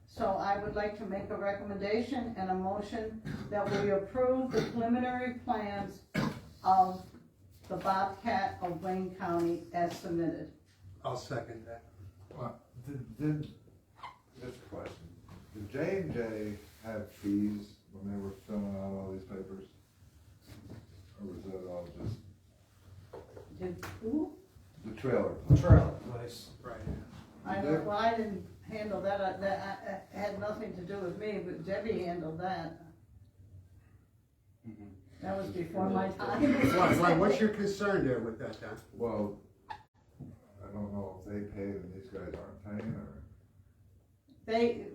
so I would like to make a recommendation and a motion that we approve the preliminary plans of the Bobcat of Wayne County as submitted. I'll second that. Well, did, just a question, did J&J have fees when they were filling out all these papers? Or was that all just Did who? the trailer? Trailer place. Right. I don't, well, I didn't handle that, that had nothing to do with me, but Debbie handled that. That was before my time. What's your concern there with that, Don? Well, I don't know if they paid and these guys aren't paying, or?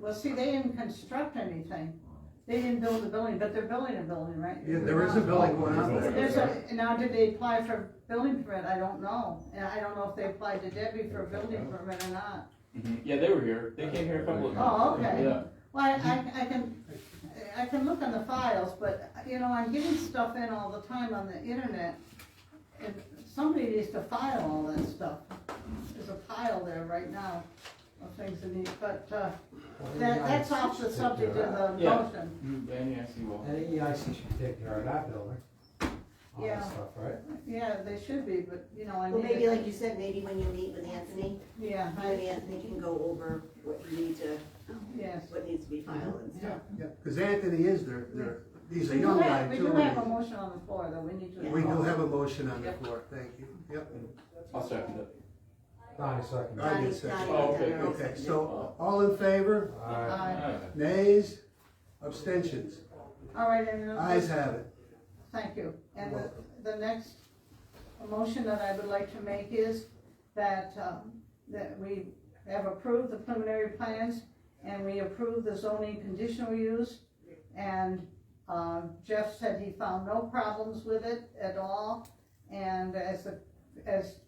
Well, see, they didn't construct anything. They didn't build a building, but they're building a building, right? Yeah, there is a building going on there. Now, did they apply for a building permit? I don't know. And I don't know if they applied to Debbie for a building permit or not. Yeah, they were here. They came here a couple of times. Oh, okay. Yeah. Well, I can look on the files, but, you know, I'm getting stuff in all the time on the internet. And somebody needs to file all that stuff. There's a pile there right now of things that need, but, that's off the subject of the Yeah. motion. Yeah, I see well. And EIC should take care of that building. All Yeah. that stuff, right? Yeah, they should be, but, you know, I Well, need maybe to- like you said, maybe when you meet with Anthony, Yeah, you and Anthony can go over what you need to, yes. what needs to be filed and stuff. Yeah, because Anthony is he's a We do young have- guy We too. do have a motion on the floor that we need to. We do have a motion on the floor, thank you. Yep. I'll second it. Donnie second. I did second. Donnie, Oh, okay. Donnie Okay, seconded. so all in favor? Aye. Nays? Abstentions? All right, and. Ayes have it. Thank you. And You're the next motion that I would like to make is that, that we have approved the preliminary plans and we approve the zoning conditional use. And, Jeff said he found no problems with it at all. And as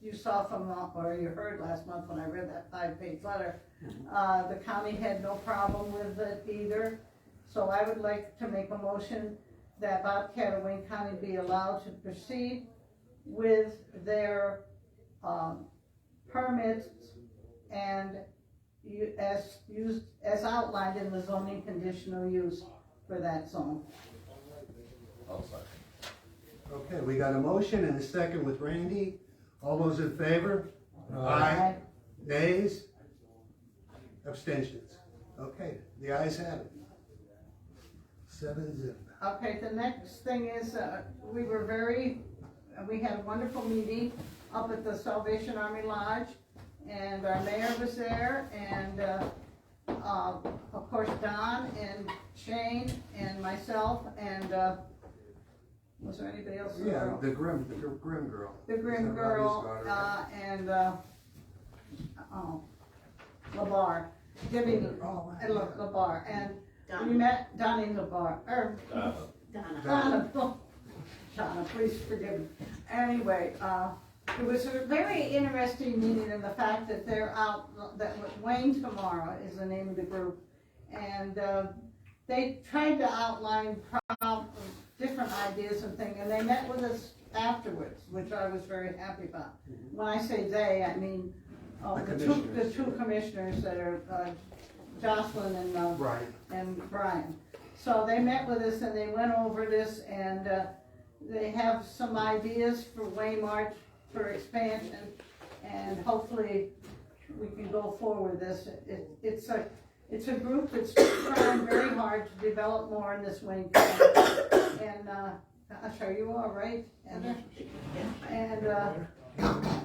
you saw from, or you heard last month when I read that 5-page letter, the county had no problem with it either. So I would like to make a motion that Bobcat of Wayne County be allowed to proceed with their permits and as outlined in the zoning conditional use for that zone. I'll second. Okay, we got a motion and a second with Randy. All those in favor? Aye. Nays? Abstentions? Okay, the ayes have it. 7-0. Okay, the next thing is, we had a wonderful meeting up at the Salvation Army Lodge, and our mayor was there, and, of course, Don and Shane and myself, and, was there anybody else? Yeah, the Grim girl. The Grim girl, and, LeVar. Debbie LaBar, and we met Donnie LaBar, Donna, please forgive me. Anyway, it was a very interesting meeting in the fact that they're out, that Wayne Tomorrow is the name of the group. And they tried to outline different ideas and things, and they met with us afterwards, which I was very happy about. When I say they, I mean the two commissioners that are Jocelyn and Brian. So they met with us and they went over this, and they have some ideas for Waymart for expansion, and hopefully we can go forward with this. It's a group that's trying very hard to develop more in this Wayne County. And gosh, are you all right, Heather? And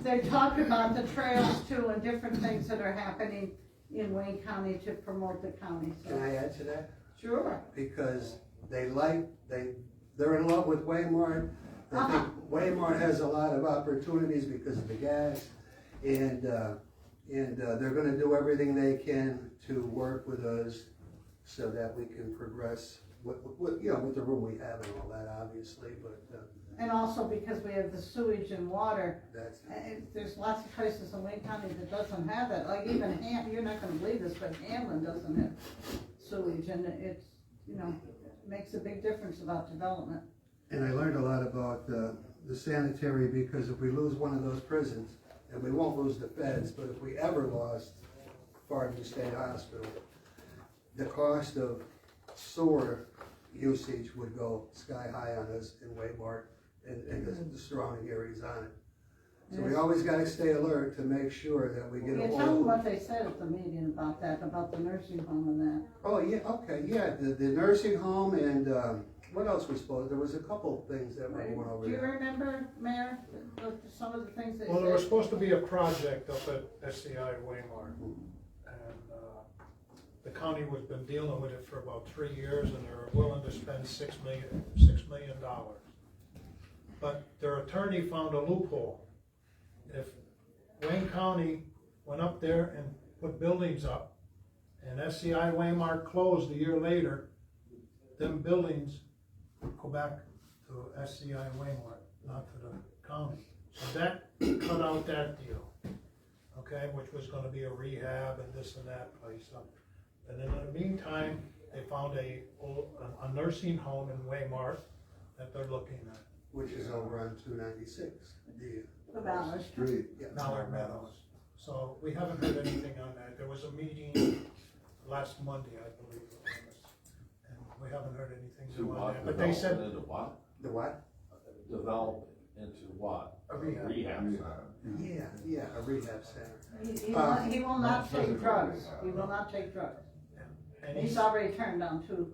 they talked about the trails too and different things that are happening in Wayne County to promote the county. So. Can I add to that? Sure. Because they're in love with Waymart. They think Waymart has a lot of opportunities because of the gas, and they're going to do everything they can to work with us so that we can progress with the room we have and all that, obviously, but. And also because we have the sewage and water, there's lots of places in Wayne County that doesn't have that. Like even you're not going to believe this, but Hamlin doesn't have sewage, and it's makes a big difference about development. And I learned a lot about the sanitary, because if we lose one of those prisons, and we won't lose the feds, but if we ever lost Fairview State Hospital, the cost of sewer usage would go sky high on us in Waymart and the surrounding areas on it. So we always got to stay alert to make sure that we get a hold of. Tell them what they said at the meeting about that, about the nursing home and that. Oh, yeah, okay, yeah, the nursing home, and what else was supposed, there was a couple things that were going over there. Do you remember, Mayor, some of the things they said? Well, there was supposed to be a project up at SCI Waymart, and the county has been dealing with it for about 3 years, and they're willing to spend $6 million. But their attorney found a loophole. If Wayne County went up there and put buildings up, and SCI Waymart closed a year later, them buildings would go back to SCI Waymart, not to the county. So that cut out that deal, okay, which was gonna be a rehab and this and that place. And in the meantime, they found a nursing home in Waymart that they're looking at. Which is over on 296, the Ballard Street. Yeah. Mallard Meadows. So we haven't heard anything on that. There was a meeting last Monday, I believe it was, and we haven't heard anything on that. But they said Into what? The what? Develop into what? a rehab. Yeah, a rehab center. He will not take drugs. He will not take drugs. And He's already turned down 2.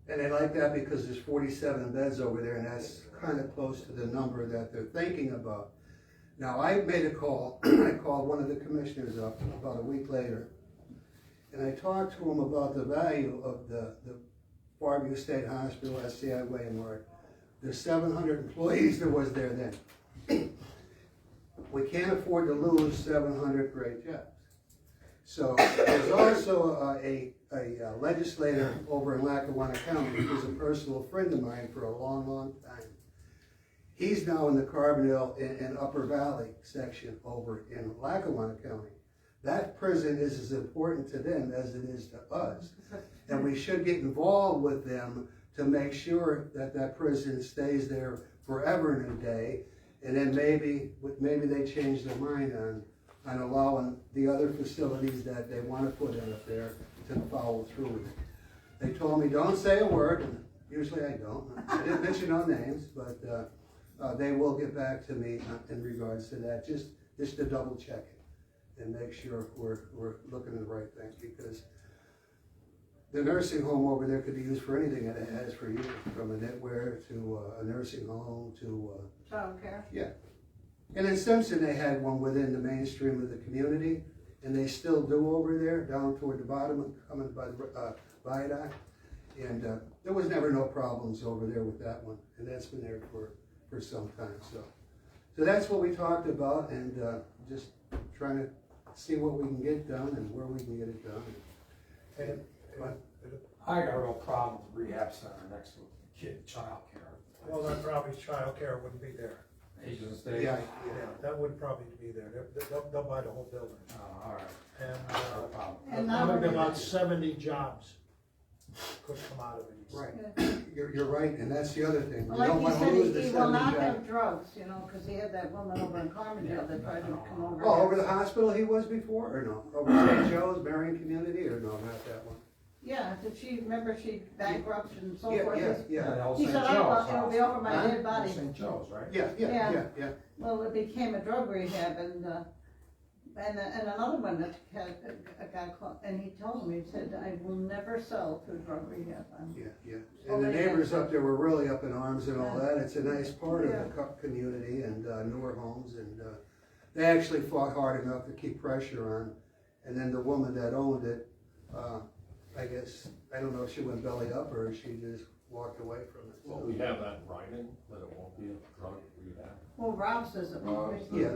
And they like that because there's 47 beds over there, and that's kind of close to the number that they're thinking about. Now, I made a call. I called one of the commissioners up about a week later, and I talked to him about the value of the Fairview State Hospital, SCI Waymart. There's 700 employees there was there then. We can't afford to lose 700 great jobs. So there's also a legislator over in Lackawanna County who's a personal friend of mine for a long, long time. He's now in the Carbondale and Upper Valley section over in Lackawanna County. That prison is as important to them as it is to us. And we should get involved with them to make sure that that prison stays there forever and a day. And then maybe they change their mind on allowing the other facilities that they want to put in up there to follow through with it. They told me, don't say a word, and usually I don't. I didn't mention no names, but they will get back to me in regards to that, just to double check it and make sure we're looking at the right thing, because the nursing home over there could be used for anything that it has for you, from a knitwear to a nursing home to Child care. yeah. And in Simpson, they had one within the mainstream of the community, and they still do over there, down toward the bottom, coming by the viaduct. And there was never no problems over there with that one, and that's been there for some time. So that's what we talked about, and just trying to see what we can get done and where we can get it done. And, But- I got a real problem with the rehab center next to kid childcare. well, that probably childcare wouldn't be there. Asian state. Yeah, Yeah, that would probably be there. They'll buy the whole building. Oh, all right. And, No problem. And now probably we're about gonna- 70 jobs could come out of it. Right, you're right, and that's the other thing, we Like don't he wanna said, lose the he 70 will not jobs. have drugs, you know, cause he had that woman over in Carmondale that tried to come over. Oh, over the hospital he was before, or no? Over St. Joe's, Marion Community, or no, not that one? Yeah, did she, remember she bankrupted and so Yeah, forth? yeah, yeah, the old He St. said, Joe's it'll be over my Huh? dead body. St. Joe's, right? yeah, yeah, Yeah. yeah, yeah. Well, it became a drug rehab and another one that had a guy called, and he told me, he said, I will never sell to a drug rehab. Yeah, yeah, and the neighbors up there were really up in arms and all Yeah. that, it's a nice part of the community and, newer homes, and, they actually fought hard enough to keep pressure on, and then the woman that owned it, I guess, I don't know if she went belly up or if she just walked away from it. Well, we have that in writing, that it won't be a drug rehab. Well, Rob says it won't be. Yeah,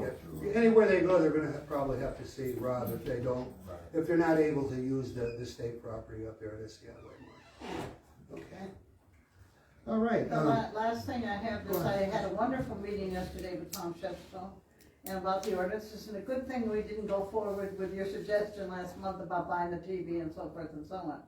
yeah. Anywhere they go, they're gonna probably have to see Rob if they don't, if they're not able to use the state property up there to see Waymart. Okay. All right, The last thing I have is I had a wonderful meeting yesterday with Tom Shepstone and about the ordinances, and a good thing we didn't go forward with your suggestion last month about buying the TV and so forth and so on.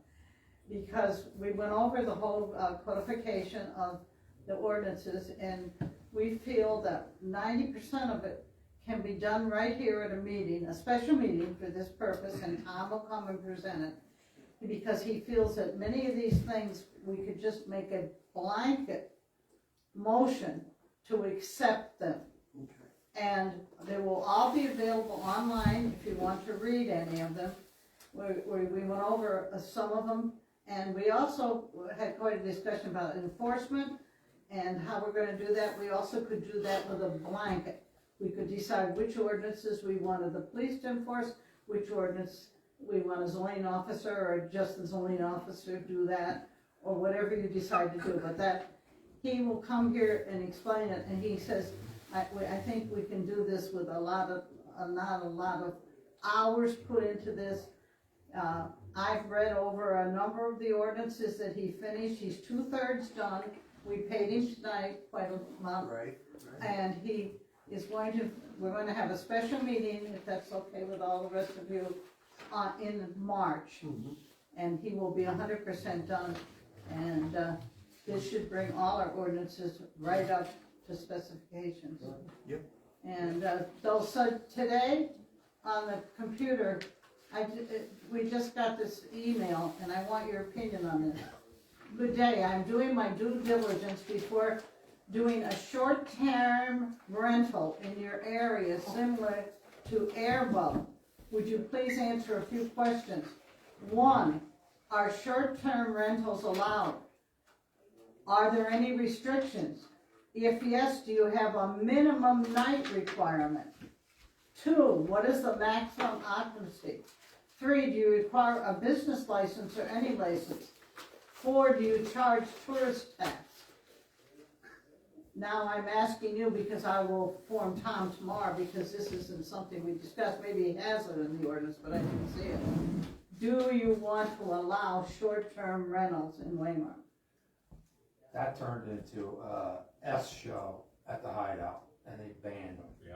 Because we went over the whole codification of the ordinances, and we feel that 90% of it can be done right here at a meeting, a special meeting for this purpose, and Tom will come and present it. Because he feels that many of these things, we could just make a blanket motion to accept them. And they will all be available online if you want to read any of them. We went over some of them, and we also had quite a discussion about enforcement and how we're gonna do that. We also could do that with a blanket. We could decide which ordinances we wanted the police to enforce, which ordinance we want a zoning officer or just the zoning officer do that, or whatever you decide to do. But that, he will come here and explain it, and he says, I think we can do this with not a lot of hours put into this. I've read over a number of the ordinances that he finished. He's 2/3 done. We paid him tonight quite a amount. Right. And he is we're going to have a special meeting, if that's okay with all the rest of you, in March. And he will be 100% done. And this should bring all our ordinances right up to specifications. Yep. And so today on the computer, we just got this email, and I want your opinion on this. Good day, I'm doing my due diligence before doing a short-term rental in your area similar to Airbub. Would you please answer a few questions? 1, are short-term rentals allowed? Are there any restrictions? If yes, do you have a minimum night requirement? 2, what is the maximum occupancy? 3, do you require a business license or any license? 4, do you charge tourist tax? Now I'm asking you because I will inform Tom tomorrow, because this isn't something we discussed. Maybe he has it in the ordinance, but I didn't see it. Do you want to allow short-term rentals in Waymart? That turned into a S show at the Hideout, and they banned them. Yeah.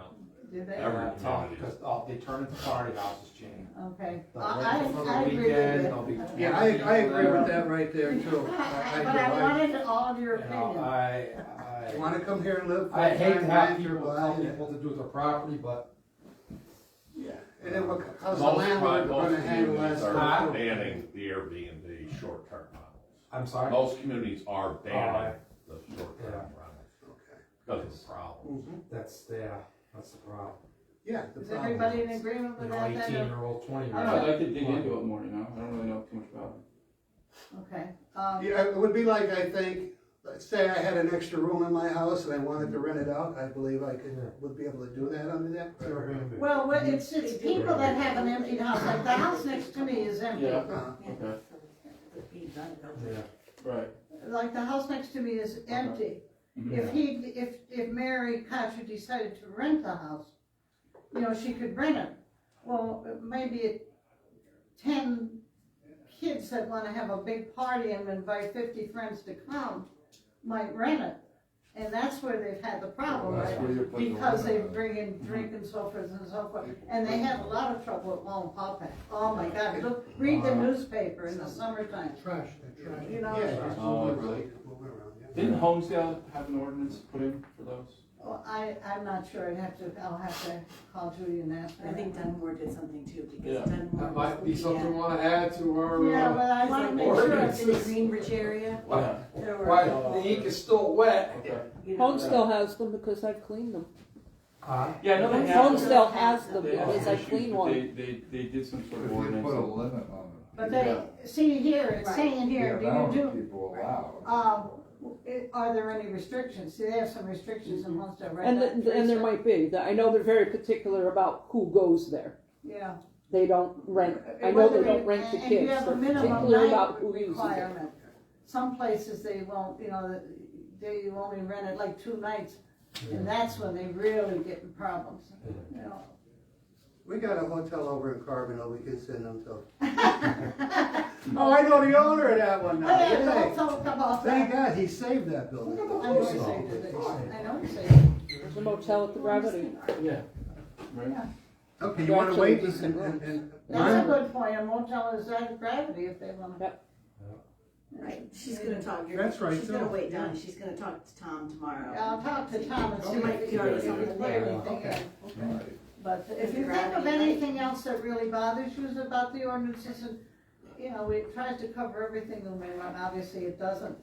Did they? Every community. Because they turn into party houses, Gene. Okay. They'll I rent them for the agree with weekend, you. there'll be Yeah, I agree with that right there too. But I wanted all of your You know, opinion. You wanna come here and live? I hate to have full-time, people rent, tell buy it. people to do with their property, but Yeah, and then how's the Most landlord gonna handle that communities stuff? are too? banning the Airbnb short-term rentals. I'm sorry? Most communities are banning the short-term Yeah. rentals Okay. because of the problem. That's the problem. Yeah. the Is problem everybody in is- agreement You with know, that? then? 18-year-old, 20-year-old. I'd like to dig into it more, you know, I don't really know too much about it. Okay. Yeah, it would be like, I think, let's say I had an extra room in my house and I wanted to rent it out, I believe I would be able to do that under that. Well, it's people that have an empty house, like the house next to me is empty. Yeah. Uh-huh. Okay, Yeah. right. Like the house next to me is empty. Mhm. If Mary Kasha decided to rent the house, you know, she could rent it. well, maybe 10 kids that wanna have a big party and invite 50 friends to come might rent it. And that's where they've had the problem, Well, that's where you're right? putting the Because they limit on. bring in drink and so forth and so forth. And they have a lot of trouble at Mall and Pop. Oh my God, look, read the newspaper in the summertime. Trash, they're trash. You know, Yeah. Oh, really? Moving around, yeah. Didn't Homestead have an ordinance put in for those? well, I'm not sure, I'll have to call Judy and ask her. I think Dunmore did something too, Yeah. because Dunmore. That might be was something we looking wanna add to our, Yeah, but I at- wanna It's make like sure. in the Greenbridge area. why, There were, why, the ink is still wet. Okay. you know, Home still has them because I've cleaned them. Yeah, I know they have. Home still has them They have because I issues, cleaned but one. They did some sort If of you ordinance. put a limit on But they, see here, it's Right. saying here, the amount do you of do, people allowed. are there any restrictions? See, they have some restrictions in Homestead, right? And, That and there Teresa? might be. I know they're very particular about who goes there. Yeah. They don't rent, I know they Whether don't it- rent to and you kids. have a They're minimum particular about night who uses it. requirement. Some places they won't, you know, they only rent it like 2 nights, and that's when they really get in problems, you know. We got a hotel over in Carbondale we can send them to. Oh, I know the owner of that one now. Oh, yeah, Yay. don't talk about Thank that. God, he saved that building. I know he saved it, I know he saved it. There's a motel at the Gravity. Yeah. Right? Okay, you They're wanna actually wait decent and, rooms. That's a good point, a motel is at Gravity if they wanna. Yep. right, she's gonna talk, That's right, she's gonna too. wait down, Yeah. she's gonna talk to Tom tomorrow. I'll talk to Tom and see She might if be he already can something put there. anything Okay. in. Right. But if you think of anything else that really bothers you about the ordinances, and, you know, it tries to cover everything, and obviously it doesn't.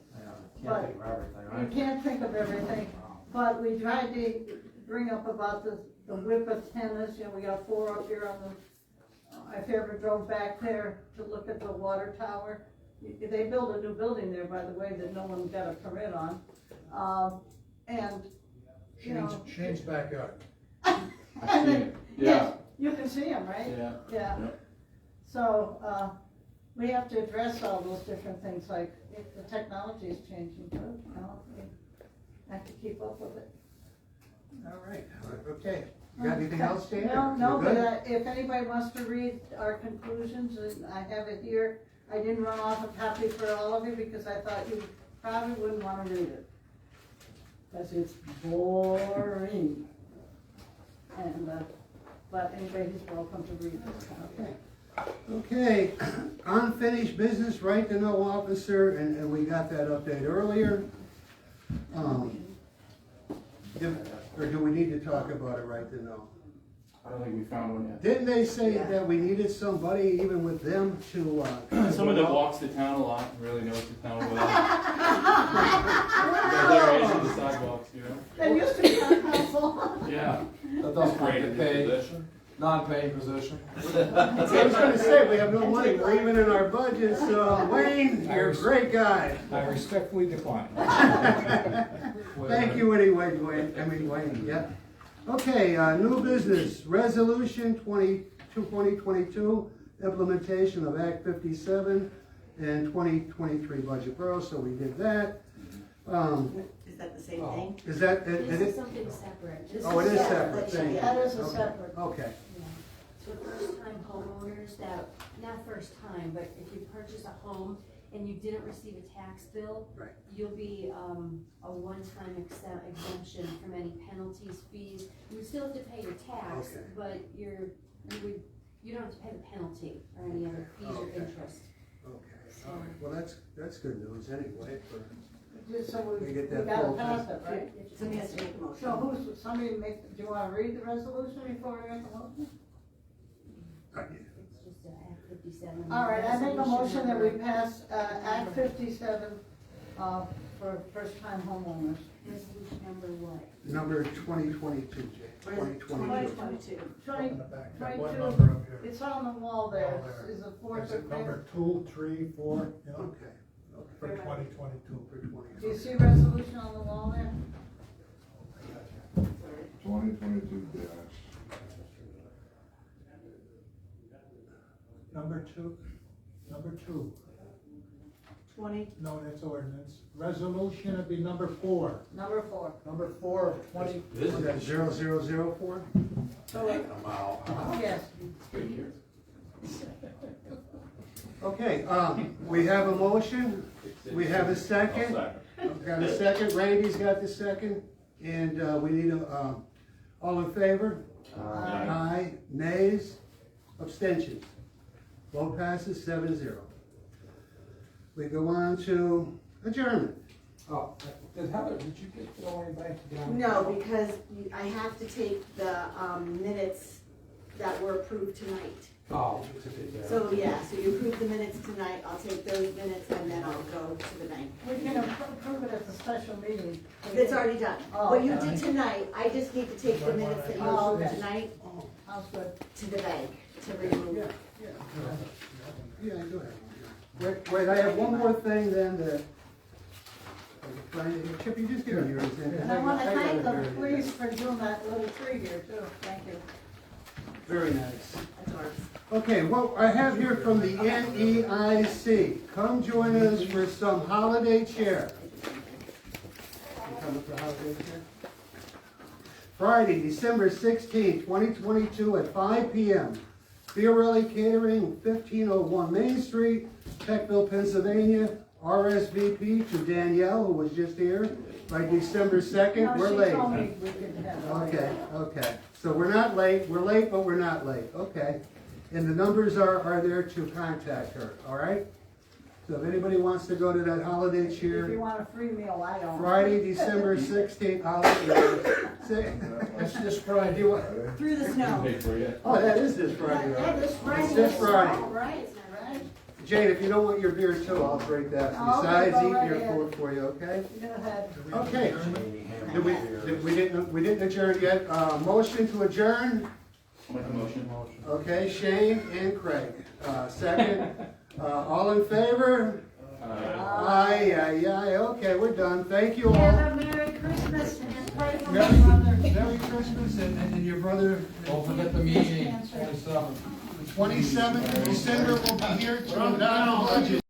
Can't think of everything, You right? can't think of everything, but we tried to bring up about the whip of tennis, you know, we got 4 up here on the, if you ever drove back there to look at the water tower, they built a new building there, by the way, that no one got a permit on, and, you know. Shane's backyard. I've seen it. Yes, you can see them, right? Yeah. Yeah. Yep. So, we have to address all those different things, like, if the technology is changing too, you know, we have to keep up with it. All right, okay. You got anything else, Jan? No, You but good? if anybody wants to read our conclusions, and I have it here, I didn't run off a copy for all of you because I thought you probably wouldn't wanna read it. Cause it's boring. And, but anybody's welcome to read it. Okay, unfinished business, right to know officer, and we got that update earlier. Or do we need to talk about it right to know? I don't think we found one yet. Didn't they say that we needed somebody, even with them, to, Someone that walks the town a lot and really knows the town well. They're raising the sidewalks, you know? That used to be our council. Yeah. That doesn't have Great to pay, Position? non-paying position. I was gonna say, we have no money, we're even in our budget, so Wayne, you're a great guy. I respectfully decline. Thank you anyway, Wayne, yeah. Okay, new business, resolution 2022, implementation of Act 57 and 2023 budget borough, so we did that. Is that the same thing? Is that, This is something separate. oh, it is separate, thank you. That is a Okay. separate. Okay, So first-time homeowners that, not first time, but if you purchase a home and you didn't receive a tax bill, right. you'll be, a one-time exemption from any penalties, fees. You would still have to pay your tax, Okay. but you don't have to pay the penalty or any other fees or Okay. interest. Okay, all right, well, that's good news anyway, for, So We we get that gotta full pass thing. it, right? Somebody has to make a motion. So somebody make, do you wanna read the resolution before we make a motion? It's just Act 57. All right, I make a motion that we number- pass, Act 57, for first-time homeowners. Resolution number what? number 2022, Jay, 2022. 2022. Twenty, On the back, got one 22, number up here. it's on the wall there, Oh, there. is it 4th Is or it 5th? number 2, 3, 4, you know, Okay, for 2022? for Do you 2022. see resolution on the wall there? 2022 dash. Number 2, 20, no, that's ordinance. Resolution would be number 4. Number 4. Number 4 of 20. Is that 0004? taking them out. Yes. Okay, we have a motion, we have a second. Got a second, Randy's got the second, and we need a, all in favor? Aye. Nays? Abstentions? Vote passes 7-0. We go on to adjournment. Oh, Heather, did you get the only bank to get on? No, because I have to take the, minutes that were approved tonight. Oh, you took it there. So, yeah, so you approve the minutes tonight, I'll take those minutes and then I'll go to the bank. We can approve it at the special meeting. It's already done. Oh, What you okay. did tonight, I just need to take the minutes that you Oh, approved okay. tonight Sounds good. to the bank to remove. Yeah, go ahead. Wait, I have one more thing then that. Chip, you just give me yours. And I want to thank the police for doing that little tree here too. Thank you. Very nice. That's ours. Okay, what I have here from the NEIC, come join us for some holiday cheer. You coming for holiday cheer? Friday, December 16, 2022 at 5 p.m. Fiorelli Catering, 1501 Main Street, Peckville, Pennsylvania. RSVP to Danielle, who was just here, by December 2nd. We're late. She told me we could have it. Okay. So we're not late. We're late, but we're not late. Okay. And the numbers are there to contact her, all right? So if anybody wants to go to that holiday If you cheer, want a free meal, I don't. Friday, December 16th, It's this Friday. Through the snow. Pay for you. Oh, that is this Friday, Yeah, right? this Friday. It's this Friday. Right, right. Jane, if you don't want your beer too, I'll drink that. Okay, Besides go eating right your ahead. food for you, okay? Go ahead. Okay. We didn't adjourn yet. Motion to adjourn. I'll make a motion. Okay, Shane and Craig. Second. All in favor? Aye. Okay, we're done. Thank you all. Have a Merry Christmas and pray for my Merry, mother. Merry Christmas and your brother. Don't forget the meeting, 27th. The 27th of December will be here to adopt the budget.